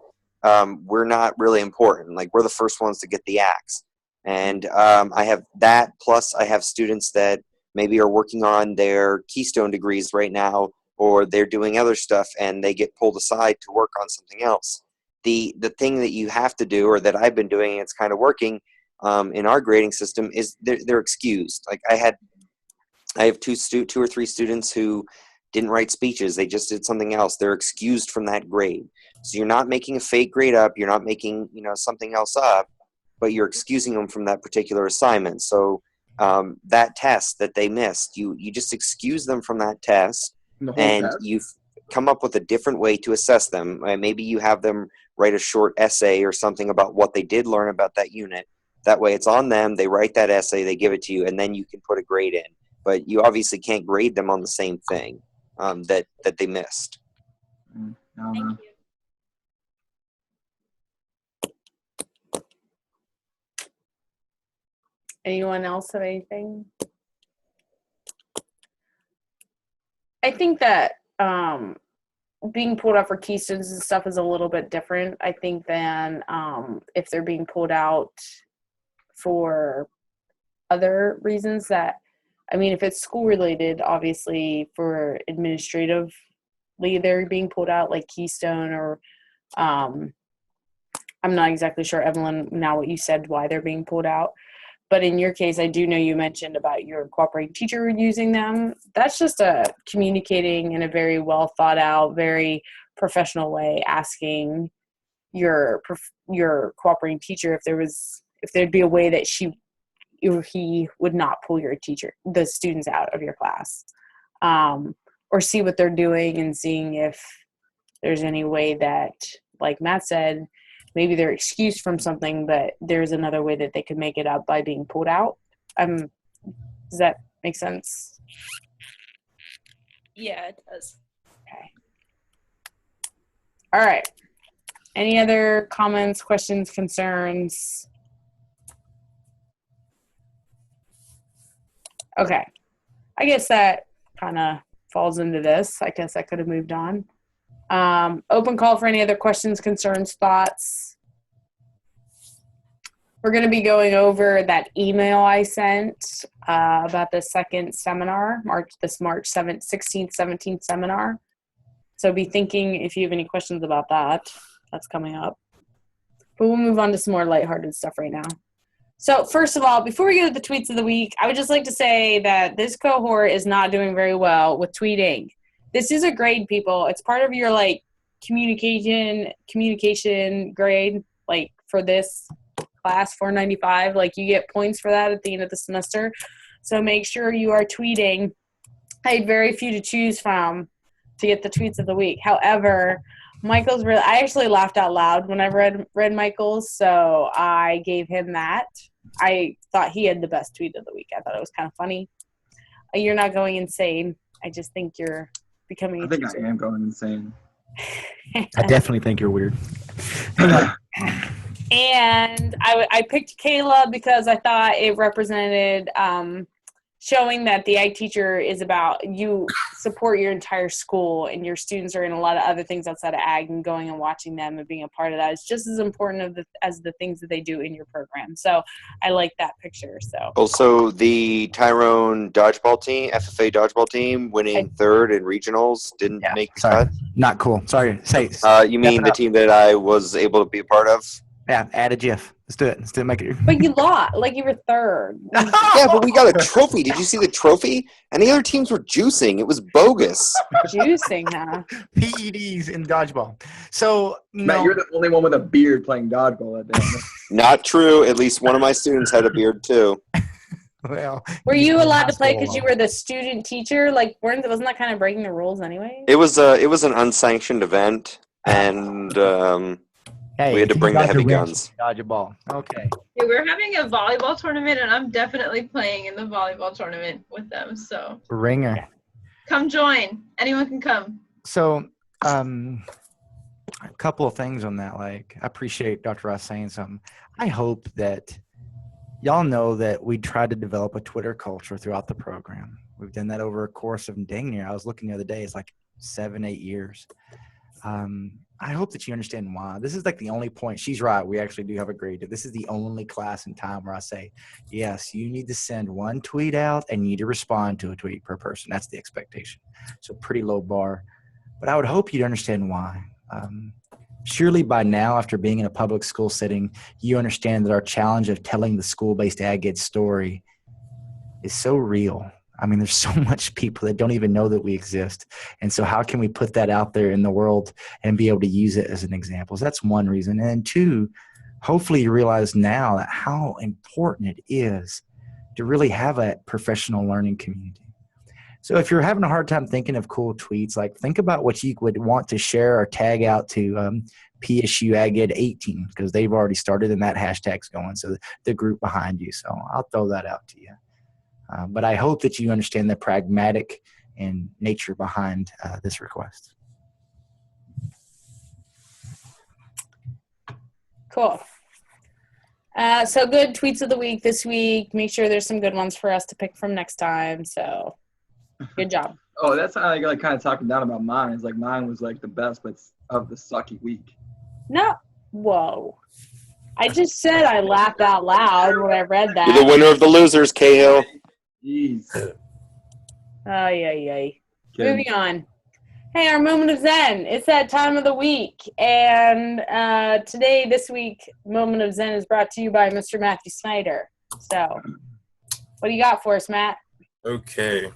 we're not really important. Like, we're the first ones to get the axe. And I have that, plus I have students that maybe are working on their Keystone degrees right now, or they're doing other stuff and they get pulled aside to work on something else. The thing that you have to do, or that I've been doing, and it's kind of working in our grading system, is they're excused. Like, I have two or three students who didn't write speeches. They just did something else. They're excused from that grade. So you're not making a fake grade up. You're not making something else up, but you're excusing them from that particular assignment. So that test that they missed, you just excuse them from that test, and you've come up with a different way to assess them. Maybe you have them write a short essay or something about what they did learn about that unit. That way it's on them. They write that essay, they give it to you, and then you can put a grade in. But you obviously can't grade them on the same thing that they missed. Thank you. Anyone else have anything? I think that being pulled out for Keystones and stuff is a little bit different, I think, than if they're being pulled out for other reasons. That, I mean, if it's school related, obviously for administratively they're being pulled out, like Keystone, or I'm not exactly sure, Evelyn, now what you said, why they're being pulled out. But in your case, I do know you mentioned about your cooperating teacher using them. That's just communicating in a very well thought out, very professional way, asking your cooperating teacher if there'd be a way that she or he would not pull the students out of your class, or see what they're doing and seeing if there's any way that, like Matt said, maybe they're excused from something, but there's another way that they could make it up by being pulled out. Does that make sense? Yeah, it does. Okay. All right. Any other comments, questions, concerns? Okay. I guess that kind of falls into this. I guess I could have moved on. Open call for any other questions, concerns, thoughts. We're going to be going over that email I sent about the second seminar, March 16th, 17th seminar. So be thinking if you have any questions about that. That's coming up. But we'll move on to some more lighthearted stuff right now. So first of all, before we go to the tweets of the week, I would just like to say that this cohort is not doing very well with tweeting. This is a grade, people. It's part of your communication grade, like for this class 495. Like, you get points for that at the end of the semester. So make sure you are tweeting. I had very few to choose from to get the tweets of the week. However, Michael's I actually laughed out loud when I read Michael's, so I gave him that. I thought he had the best tweet of the week. I thought it was kind of funny. You're not going insane. I just think you're becoming I think I am going insane. I definitely think you're weird. And I picked Kayla because I thought it represented showing that the ag teacher is about you support your entire school, and your students are in a lot of other things outside of ag, and going and watching them and being a part of that is just as important as the things that they do in your program. So I like that picture. So Also, the Tyrone dodgeball team, FFA dodgeball team, winning third in regionals, didn't make the cut. Not cool. Sorry. Say. You mean the team that I was able to be a part of? Yeah, add a GIF. Let's do it. Let's do it. Make it. But you lost. Like, you were third. Yeah, but we got a trophy. Did you see the trophy? And the other teams were juicing. It was bogus. Juicing, huh? PEDs in dodgeball. So, Matt, you're the only one with a beard playing dodgeball that day. Not true. At least one of my students had a beard too. Well, Were just you leave allowed high to play school because you alone. were the student teacher? Like, wasn't that kind of breaking the rules anyway? It was an unsanctioned event, and Hey, we had if to you bring the dodge a heavy wrench, guns. you dodge a ball. Okay. Yeah, we're having a volleyball tournament, and I'm definitely playing in the volleyball tournament with them. So Ringer. come join. Anyone can come. So, a couple of things on that. Like, I appreciate Dr. Ross saying something. I hope that y'all know that we try to develop a Twitter culture throughout the program. We've done that over a course of dang near. I was looking the other day. It's like 7-8 years. I hope that you understand why. This is like the only point. She's right. We actually do have a grade. This is the only class in time where I say, yes, you need to send one tweet out and you need to respond to a tweet per person. That's the expectation. So pretty low bar. But I would hope you'd understand why. Surely by now, after being in a public school setting, you understand that our challenge of telling the school-based ag-ed story is so real. I mean, there's so much people that don't even know that we exist. And so how can we put that out there in the world and be able to use it as an example? So that's one reason. And two, hopefully you realize now that how important it is to really have a professional learning community. So if you're having a hard time thinking of cool tweets, like think about what you would want to share or tag out to PSU AgEd 18, because they've already started and that hashtag's going. So the group behind you. So I'll throw that out to you. But I hope that you understand the pragmatic and nature behind this request. Cool. So good tweets of the week this week. Make sure there's some good ones for us to pick from next time. So good job. Oh, that's how I like kind of talking down about mine. It's like mine was like the best, but it's of the sucky week. No. Whoa. I just said I laughed out loud when I read You're the that. winner of the losers, Cahill. Jeez. Ay. Good. Moving on. Hey, our moment of Zen. It's that time of the week. And this week, Moment of Zen is brought to you by Mr. Matthew Snyder. So, what do you got for us, Matt? Okay.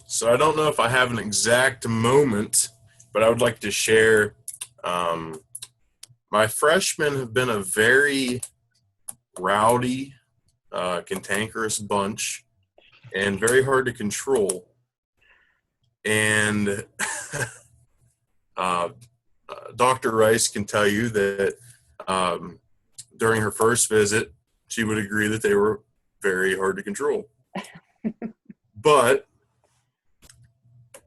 So I don't know if I have an exact moment, but I would like to share. My freshmen have been a very rowdy, cantankerous bunch and very hard to control. And Dr. Rice can tell you that during her first visit, she would agree that they were very hard to control. But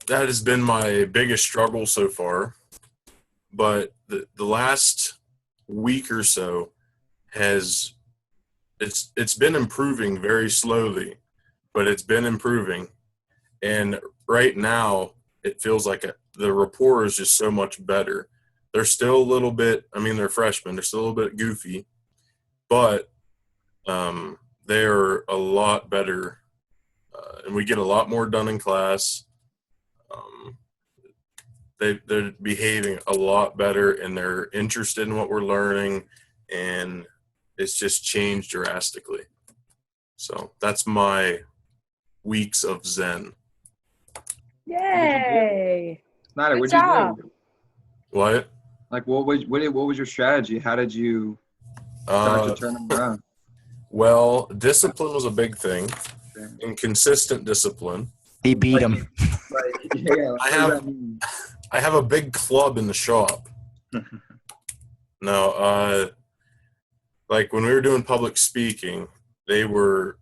that has been my biggest struggle so far. But the last week or so it's been improving very slowly, but it's been improving. And right now it feels like the rapport is just so much better. They're still a little bit, they're freshmen, they're still a little bit goofy, but they're a lot better, and we get a lot more done in class. They're behaving a lot better, and they're interested in what we're learning, and it's just changed drastically. So that's my weeks of Zen. Yay. Snyder, Good what'd job. you do? What? Like, what was your strategy? How did you start to turn them around? Well, discipline was a big thing, and consistent discipline. He beat him. Like, yeah, what does that mean? I have a big club in the shop. No, like when we were doing public speaking, they were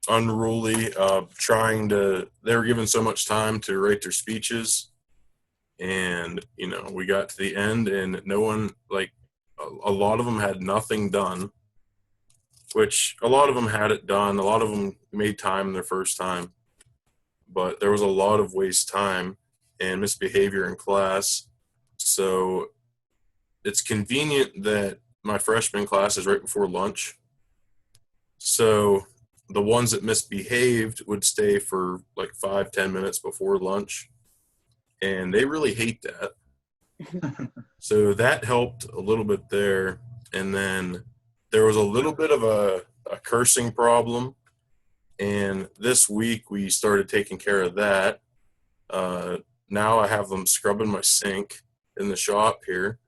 unruly, they were given so much time to write their speeches. And, we got to the end and no one, like a lot of them had nothing done, which a lot of them had it done. A lot of them made time their first time, but there was a lot of waste time and misbehavior in class. So it's convenient that my freshman class is right before lunch. So the ones that misbehaved would stay for like 5-10 minutes before lunch. And they really hate that. So that helped a little bit there. And then there was a little bit of a cursing problem. And this week we started taking care of that. Now I have them scrubbing my sink in the shop here.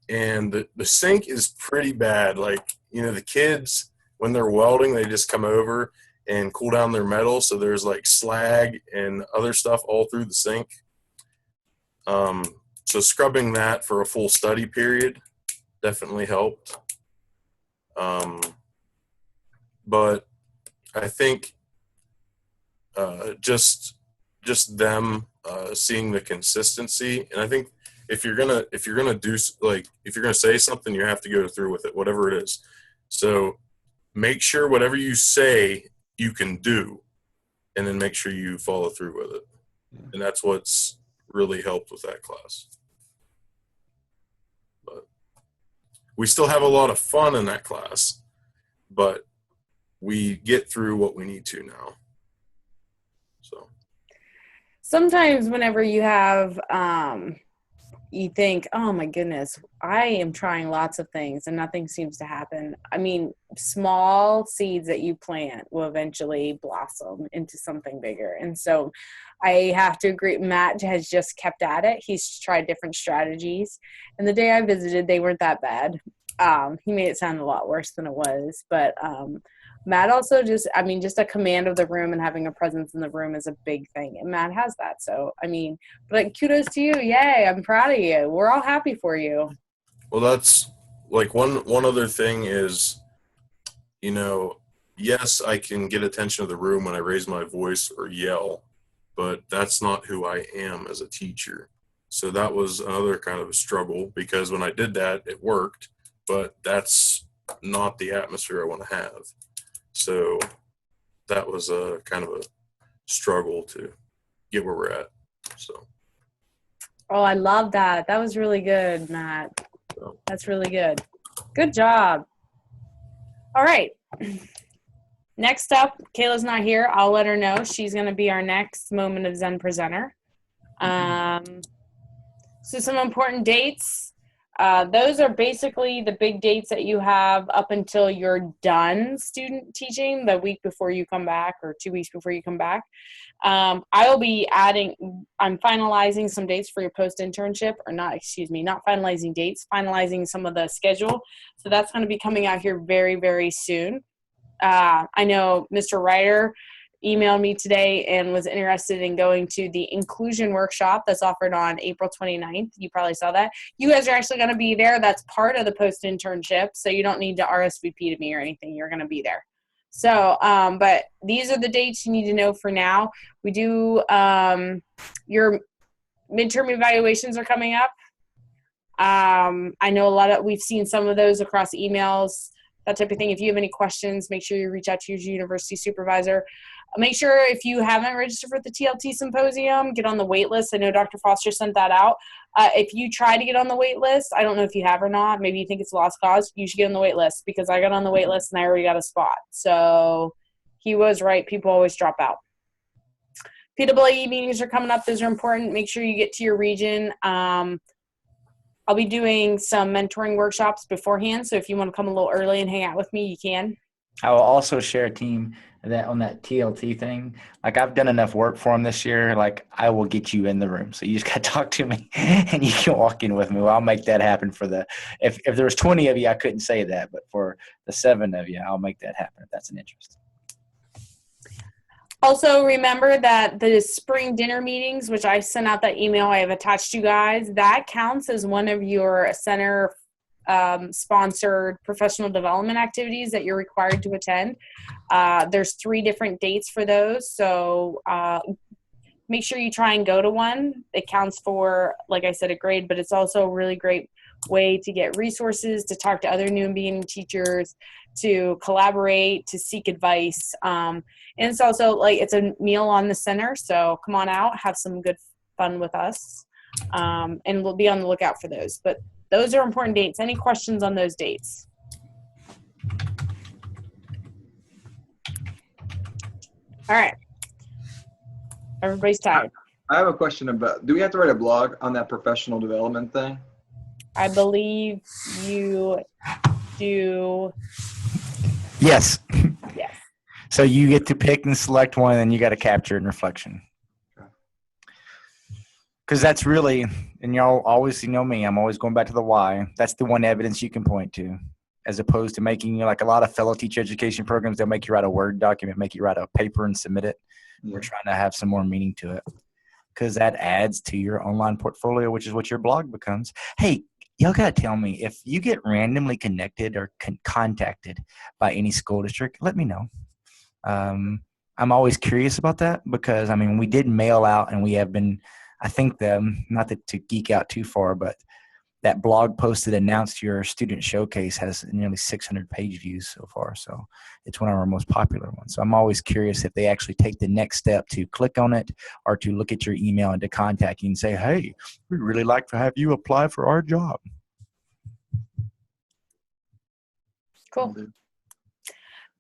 And the sink is pretty bad. Like, the kids, when they're welding, they just come over and cool down their metal. So there's like slag and other stuff all through the sink. So scrubbing that for a full study period definitely helped. But I think just them seeing the consistency, and I think if you're gonna do, like, if you're gonna say something, you have to go through with it, whatever it is. So make sure whatever you say you can do, and then make sure you follow through with it. And that's what's really helped with that class. But we still have a lot of fun in that class, but we get through what we need to now. So Sometimes whenever you have, you think, oh my goodness, I am trying lots of things and nothing seems to happen. I mean, small seeds that you plant will eventually blossom into something bigger. And so I have to agree, Matt has just kept at it. He's tried different strategies. And the day I visited, they weren't that bad. He made it sound a lot worse than it was. But Matt also just a command of the room and having a presence in the room is a big thing. And Matt has that. So, I mean, but kudos to you. Yay, I'm proud of you. We're all happy for you. well, that's like one other thing is, yes, I can get attention of the room when I raise my voice or yell, but that's not who I am as a teacher. So that was another kind of a struggle, because when I did that, it worked, but that's not the atmosphere I want to have. So that was a kind of a struggle to get where we're at. So. Oh, I love that. That was really good, Matt. That's really good. Good job. All right. Next up, Kayla's not here. I'll let her know. She's going to be our next Moment of Zen presenter. So some important dates. Those are basically the big dates that you have up until you're done student teaching, the week before you come back or 2 weeks before you come back. I'm finalizing some dates for your post-internship, or not finalizing dates, finalizing some of the schedule. So that's going to be coming out here very, very soon. I know Mr. Ryder emailed me today and was interested in going to the inclusion workshop that's offered on April 29th. You probably saw that. You guys are actually going to be there. That's part of the post-internship, so you don't need to RSVP to me or anything. You're going to be there. So, but these are the dates you need to know for now. We do, your midterm evaluations are coming up. I know we've seen some of those across emails, that type of thing. If you have any questions, make sure you reach out to your university supervisor. Make sure if you haven't registered for the TLT symposium, get on the wait list. I know Dr. Foster sent that out. If you try to get on the wait list, I don't know if you have or not, maybe you think it's a lost cause, you should get on the wait list, because I got on the wait list and I already got a spot. So he was right. People always drop out. PWE meetings are coming up. Those are important. Make sure you get to your region. I'll be doing some mentoring workshops beforehand, so if you want to come a little early and hang out with me, you can. I will also share a team on that TLT thing. Like, I've done enough work for them this year. Like, I will get you in the room. So you just got to talk to me and you can walk in with me. Well, I'll make that happen if there was 20 of you, I couldn't say that, but for the 7 of you, I'll make that happen if that's an interest. Also, remember that the spring dinner meetings, which I sent out that email I have attached you guys, that counts as one of your center sponsored professional development activities that you're required to attend. There's 3 different dates for those, so make sure you try and go to one. It counts for, like I said, a grade, but it's also a really great way to get resources, to talk to other new and beginning teachers, to collaborate, to seek advice. And it's also it's a meal on the center, so come on out, have some good fun with us, and we'll be on the lookout for those. But those are important dates. Any questions on those dates? All right. Everybody's tired. I have a question about, do we have to write a blog on that professional development thing? I believe you do. Yes. Yes. So you get to pick and select one, and you got to capture it in reflection. Because that's really, and y'all always know me, I'm always going back to the why. That's the one evidence you can point to. as opposed to making, like a lot of fellow teacher education programs, they'll make you write a Word document, make you write a paper and submit it. We're trying to have some more meaning to it because that adds to your online portfolio, which is what your blog becomes. Hey, y'all got to tell me, if you get randomly connected or contacted by any school district, let me know. I'm always curious about that because, I mean, we did mail out and we have been, I think, not to geek out too far, but that blog post that announced your student showcase has nearly 600 page views so far. So it's one of our most popular ones. So I'm always curious if they actually take the next step to click on it or to look at your email and to contact you and say, hey, we'd really like to have you apply for our job. Cool.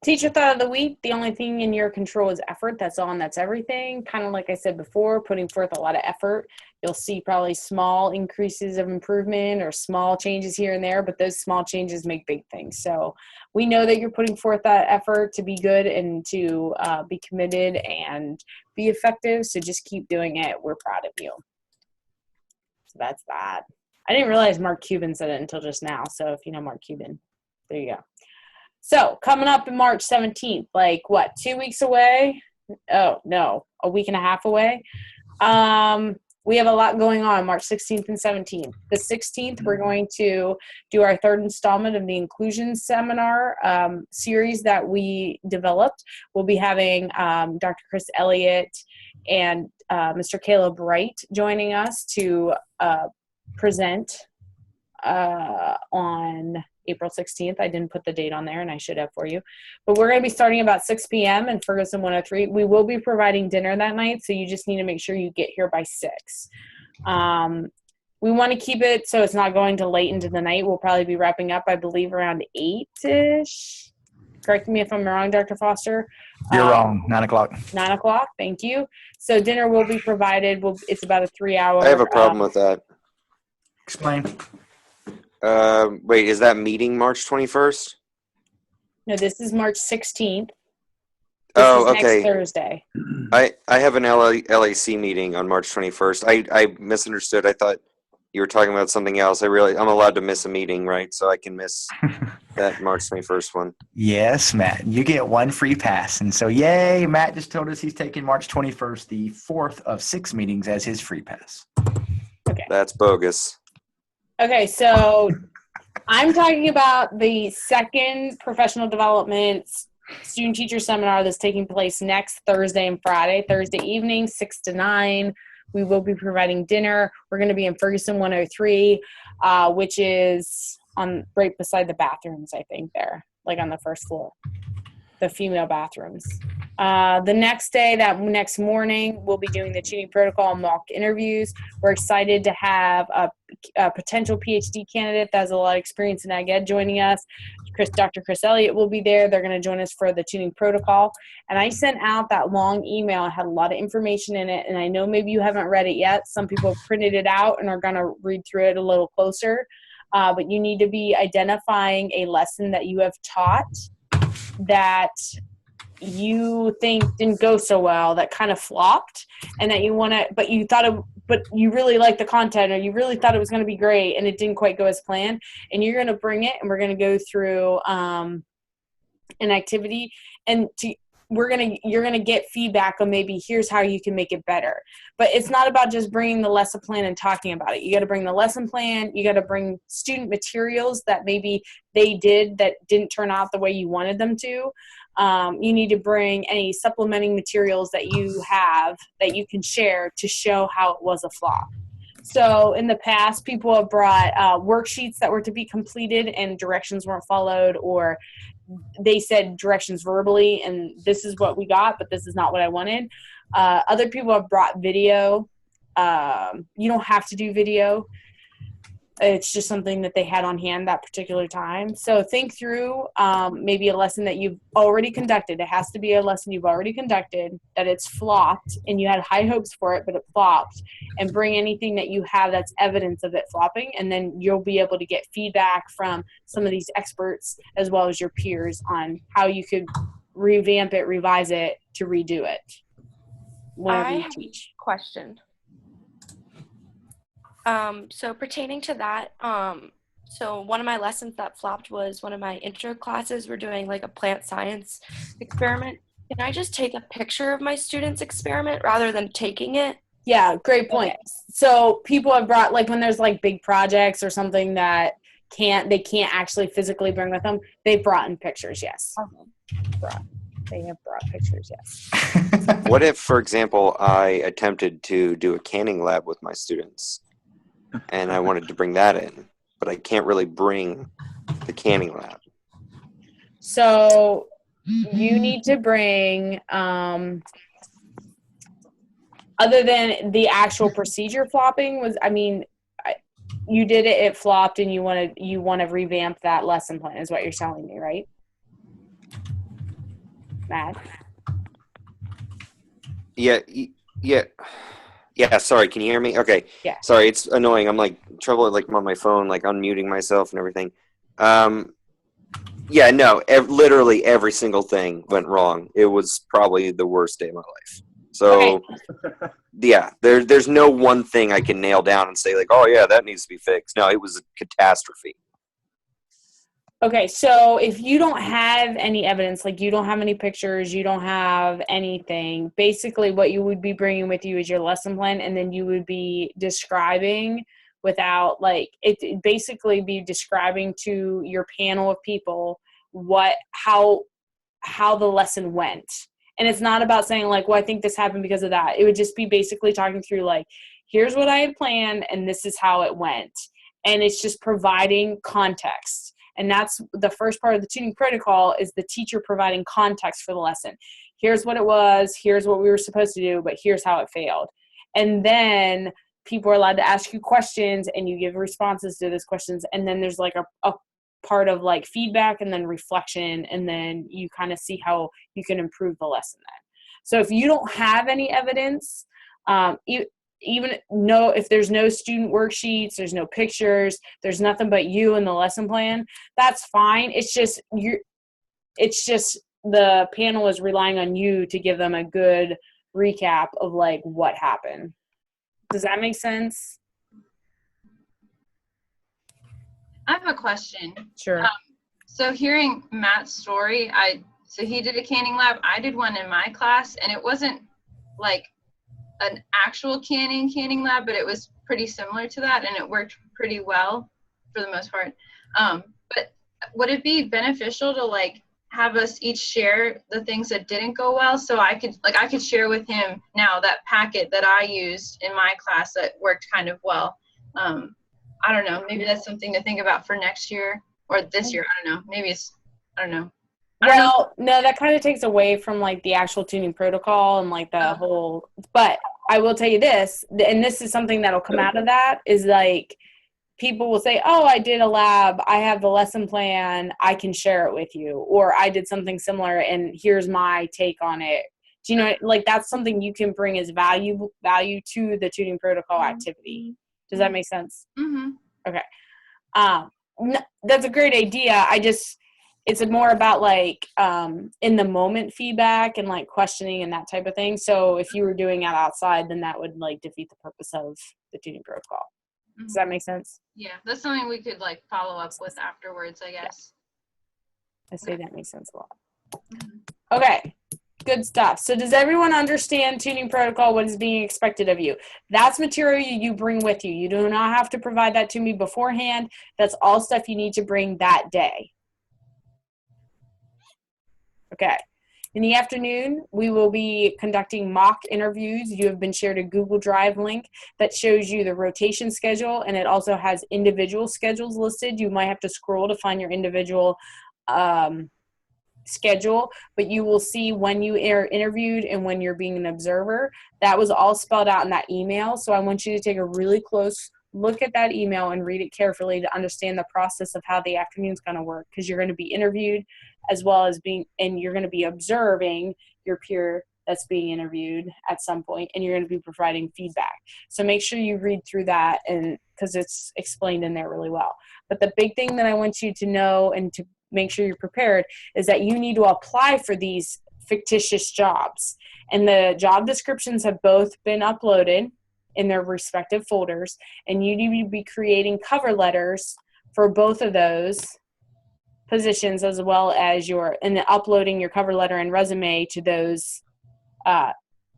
Teacher thought of the week, the only thing in your control is effort. That's all and that's everything. Kind of like I said before, putting forth a lot of effort. You'll see probably small increases of improvement or small changes here and there, but those small changes make big things. So we know that you're putting forth that effort to be good and to be committed and be effective. So just keep doing it. We're proud of you. So that's that. I didn't realize Mark Cuban said it until just now. So if you know Mark Cuban, there you go. So coming up in March 17th, like what, 2 weeks away? Oh, no, a week and a half away. We have a lot going on March 16th and 17th. The 16th, we're going to do our third installment of the inclusion seminar series that we developed. We'll be having Dr. Chris Elliott and Mr. Caleb Wright joining us to present on April 16th. I didn't put the date on there, and I should have for you. But we're going to be starting about 6 p.m. in Ferguson 103. We will be providing dinner that night, so you just need to make sure you get here by 6. We want to keep it so it's not going to late into the night. We'll probably be wrapping up, I believe, around 8-ish. Correct me if I'm wrong, Dr. Foster. You're wrong. 9 o'clock. 9 o'clock. Thank you. So dinner will be provided. It's about a 3-hour. I have a problem with that. Explain. Wait, is that meeting March 21st? No, this is March 16th. Oh, This is okay. Next Thursday. I have an LAC meeting on March 21st. I misunderstood. I thought you were talking about something else. I'm allowed to miss a meeting, right? So I can miss that March 21st one. Yes, Matt. You get one free pass. And so, yay, Matt just told us he's taking March 21st, the 4th of 6 meetings, as his free pass. Okay. That's bogus. Okay, so I'm talking about the second professional development student teacher seminar that's taking place next Thursday and Friday. Thursday evening, 6 to 9. We will be providing dinner. We're going to be in Ferguson 103, which is right beside the bathrooms, I think, there, like on the first floor, the female bathrooms. The next day, that next morning, we'll be doing the tuning protocol mock interviews. We're excited to have a potential PhD candidate that has a lot of experience in ag ed joining us. Dr. Chris Elliott will be there. They're going to join us for the tuning protocol. And I sent out that long email. It had a lot of information in it. And I know maybe you haven't read it yet. Some people have printed it out and are going to read through it a little closer. But you need to be identifying a lesson that you have taught that you think didn't go so well, that kind of flopped, and that you want to, but you really like the content, or you really thought it was going to be great and it didn't quite go as planned, and you're going to bring it, and we're going to go through an activity, and you're going to get feedback on maybe here's how you can make it better. But it's not about just bringing the lesson plan and talking about it. You got to bring the lesson plan. You got to bring student materials that maybe they did that didn't turn out the way you wanted them to. You need to bring any supplementing materials that you have that you can share to show how it was a flop. So in the past, people have brought worksheets that were to be completed and directions weren't followed, or they said directions verbally and this is what we got, but this is not what I wanted. Other people have brought video. You don't have to do video. It's just something that they had on hand that particular time. So think through maybe a lesson that you've already conducted. It has to be a lesson you've already conducted, that it's flopped and you had high hopes for it, but it flopped, and bring anything that you have that's evidence of it flopping. And then you'll be able to get feedback from some of these experts as well as your peers on how you could revamp it, revise it to redo it. I have a question. So pertaining to that, So one of my lessons that flopped was one of my intro classes. We're doing like a plant science experiment. Can I just take a picture of my student's experiment rather than taking it? Yeah, great point. So people have brought, like, when there's like big projects or something that they can't actually physically bring with them, they've brought in pictures. Yes. They have brought pictures. Yes. What if, for example, I attempted to do a canning lab with my students and I wanted to bring that in, but I can't really bring the canning lab? So you need to bring, other than the actual procedure flopping you did it, it flopped, and you want to revamp that lesson plan is what you're telling me, right? Matt? Yeah. Sorry, can you hear me? Okay. Yeah. Sorry, it's annoying. I'm like trouble like I'm on my phone, like unmuting myself and everything. Literally every single thing went wrong. It was probably the worst day of my life. So, okay. Yeah, there's no one thing I can nail down and say like, oh yeah, that needs to be fixed. No, it was a catastrophe. Okay, so if you don't have any evidence, like you don't have any pictures, you don't have anything, basically what you would be bringing with you is your lesson plan, and then you would be describing without, like, it basically be describing to your panel of people how the lesson went. And it's not about saying like, well, I think this happened because of that. It would just be basically talking through like, here's what I had planned and this is how it went. And it's just providing context. And that's the first part of the tuning protocol, is the teacher providing context for the lesson. Here's what it was, here's what we were supposed to do, but here's how it failed. And then people are allowed to ask you questions and you give responses to those questions. And then there's like a part of like feedback and then reflection, and then you kind of see how you can improve the lesson then. So if you don't have any evidence, if there's no student worksheets, there's no pictures, there's nothing but you and the lesson plan, that's fine. It's just the panel is relying on you to give them a good recap of like what happened. Does that make sense? I have a question. Sure. So hearing Matt's story, so he did a canning lab. I did one in my class, and it wasn't like an actual canning lab, but it was pretty similar to that, and it worked pretty well for the most part. But would it be beneficial to like have us each share the things that didn't go well, so I could share with him now that packet that I used in my class that worked kind of well? I don't know. Maybe that's something to think about for next year or this year. I don't know. Maybe I don't know. Well, no, that kind of takes away from like the actual tuning protocol and like the whole, but I will tell you this, and this is something that'll come out of that, is like people will say, oh, I did a lab, I have the lesson plan, I can share it with you, or I did something similar and here's my take on it. Do you know, like that's something you can bring as value to the tuning protocol activity. Does that make sense? Mm-hmm. Okay. That's a great idea. It's more about like in the moment feedback and like questioning and that type of thing. So if you were doing it outside, then that would like defeat the purpose of the tuning protocol. Mm-hmm. Does that make sense? Yeah, that's something we could like follow up with afterwards, I guess. I say that makes sense a lot. Mm-hmm. Okay. Good stuff. So does everyone understand tuning protocol, what is being expected of you? That's material you bring with you. You do not have to provide that to me beforehand. That's all stuff you need to bring that day. Okay. In the afternoon, we will be conducting mock interviews. You have been shared a Google Drive link that shows you the rotation schedule, and it also has individual schedules listed. You might have to scroll to find your individual schedule, but you will see when you are interviewed and when you're being an observer. That was all spelled out in that email. So I want you to take a really close look at that email and read it carefully to understand the process of how the afternoon's going to work, because you're going to be interviewed as well as and you're going to be observing your peer that's being interviewed at some point, and you're going to be providing feedback. So make sure you read through that, and because it's explained in there really well. But the big thing that I want you to know and to make sure you're prepared is that you need to apply for these fictitious jobs. And the job descriptions have both been uploaded in their respective folders, and you need to be creating cover letters for both of those positions, as well as and then uploading your cover letter and resume to those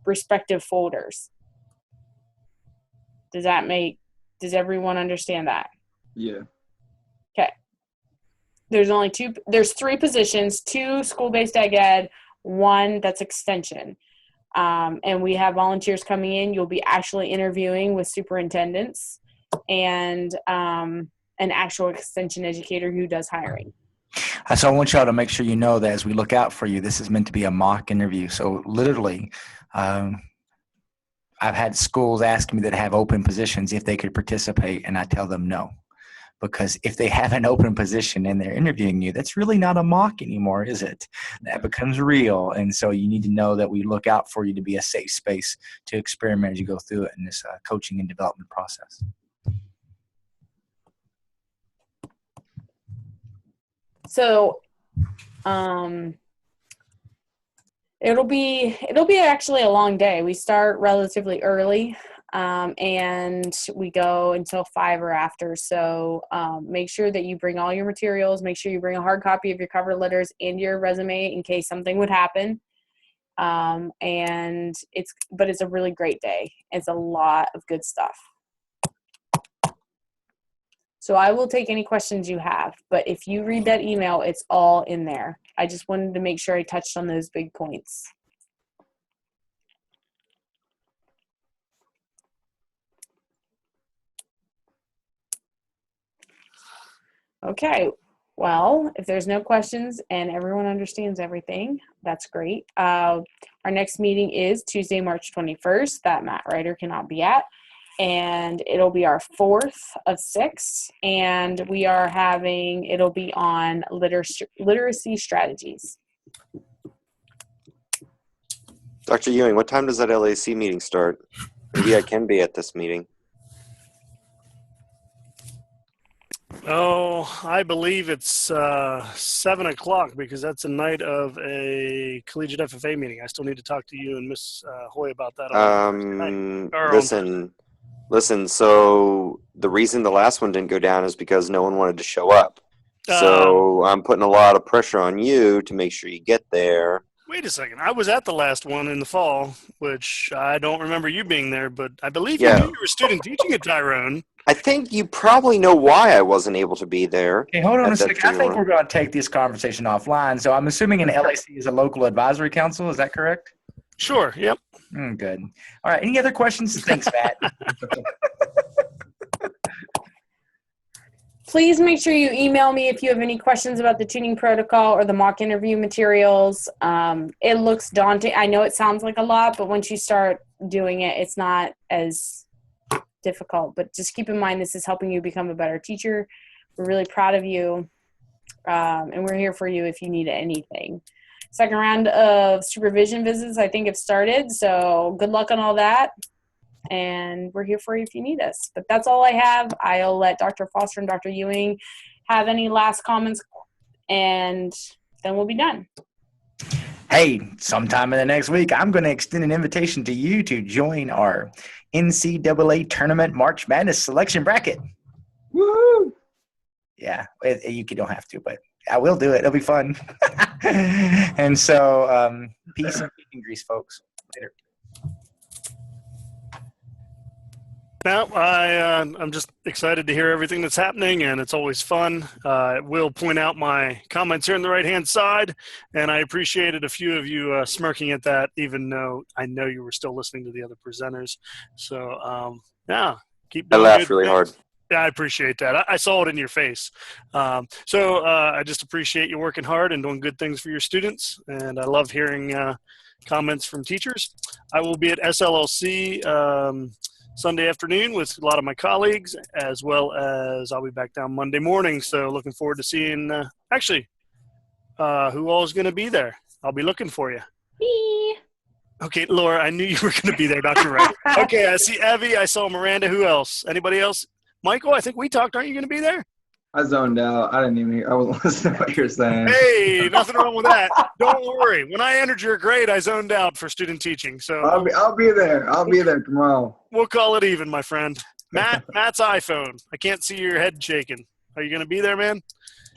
respective folders. Does everyone understand that? Yeah. Okay. There's 3 positions, 2 school-based ag ed, 1 that's extension. And we have volunteers coming in. You'll be actually interviewing with superintendents and an actual extension educator who does hiring. So I want y'all to make sure you know that as we look out for you, this is meant to be a mock interview. So literally, I've had schools ask me that have open positions if they could participate, and I tell them no. Because if they have an open position and they're interviewing you, that's really not a mock anymore, is it? That becomes real. And so you need to know that we look out for you to be a safe space to experiment as you go through it in this coaching and development process. So it'll be actually a long day. We start relatively early. And we go until 5 or after. So make sure that you bring all your materials. Make sure you bring a hard copy of your cover letters and your resume in case something would happen. And it's a really great day. It's a lot of good stuff. So I will take any questions you have, but if you read that email, it's all in there. I just wanted to make sure I touched on those big points. Okay, well, if there's no questions and everyone understands everything, that's great. Our next meeting is Tuesday, March 21st, that Matt Ryder cannot be at, and it'll be our 4th of 6, and it'll be on literacy strategies. Dr. Ewing, what time does that LAC meeting start? Maybe I can be at this meeting. Oh, I believe it's 7 o'clock because that's the night of a collegiate FFA meeting. I still need to talk to you and Miss Hoy about that. Listen. So the reason the last one didn't go down is because no one wanted to show up. So I'm putting a lot of pressure on you to make sure you get there. Wait a second. I was at the last one in the fall, which I don't remember you being there, but I believe you knew you were student teaching at Tyrone. I think you probably know why I wasn't able to be there. Okay, hold on a second. I think we're going to take this conversation offline. So I'm assuming an LAC is a local advisory council. Is that correct? Sure. Yep. Good. All right. Any other questions? Thanks, Matt. Please make sure you email me if you have any questions about the tuning protocol or the mock interview materials. It looks daunting. I know it sounds like a lot, but once you start doing it, it's not as difficult. But just keep in mind, this is helping you become a better teacher. We're really proud of you, and we're here for you if you need anything. Second round of supervision visits, I think, have started, so good luck on all that. And we're here for you if you need us. But that's all I have. I'll let Dr. Foster and Dr. Ewing have any last comments, and then we'll be done. Hey, sometime in the next week, I'm going to extend an invitation to you to join our NCAA Tournament March Madness selection bracket. Woohoo! Yeah, you don't have to, but I will do it. It'll be fun. And so, peace and grease, folks. Later. Now, I'm just excited to hear everything that's happening, and it's always fun. I will point out my comments here on the right-hand side, and I appreciated a few of you smirking at that, even though I know you were still listening to the other presenters. So, yeah, keep doing I laughed good really things. hard. Yeah, I appreciate that. I saw it in your face. So I just appreciate you working hard and doing good things for your students, and I love hearing comments from teachers. I will be at SLLC Sunday afternoon with a lot of my colleagues, as well as I'll be back down Monday morning. So looking forward to seeing, who all is going to be there. I'll be looking for you. Me. Okay, Laura, I knew you were going to be there, Dr. Wright. Okay, I see Evie. I saw Miranda. Who else? Anybody else? Michael, I think we talked. Aren't you going to be there? I zoned out. I didn't even hear. I wasn't listening to what you're saying. Hey, nothing wrong with that. Don't worry. When I entered your grade, I zoned out for student teaching. So I'll be there. I'll be there tomorrow. We'll call it even, my friend. Matt's iPhone. I can't see your head shaking. Are you going to be there, man?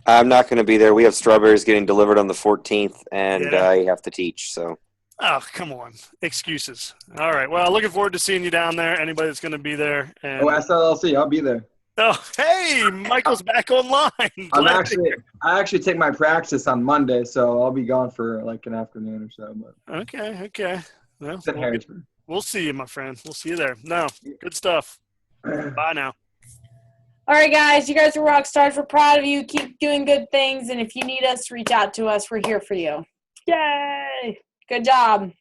I'm not going to be there. We have strawberries getting delivered on the 14th, and Yeah. I have to teach. So Oh, come on. Excuses. All right. Well, looking forward to seeing you down there. Anybody that's going to be there. And, Oh, SLLC, I'll be there. oh, hey, Michael's back online. Glad to I actually take my practice on Monday, so I'll be gone for like an afternoon or so. But Okay. Well, it's in Harrisburg. we'll see you, my friend. We'll see you there. No, good stuff. Bye now. All right, guys, you guys are rock stars. We're proud of you. Keep doing good things. And if you need us, reach out to us. We're here for you. Yay. Good job.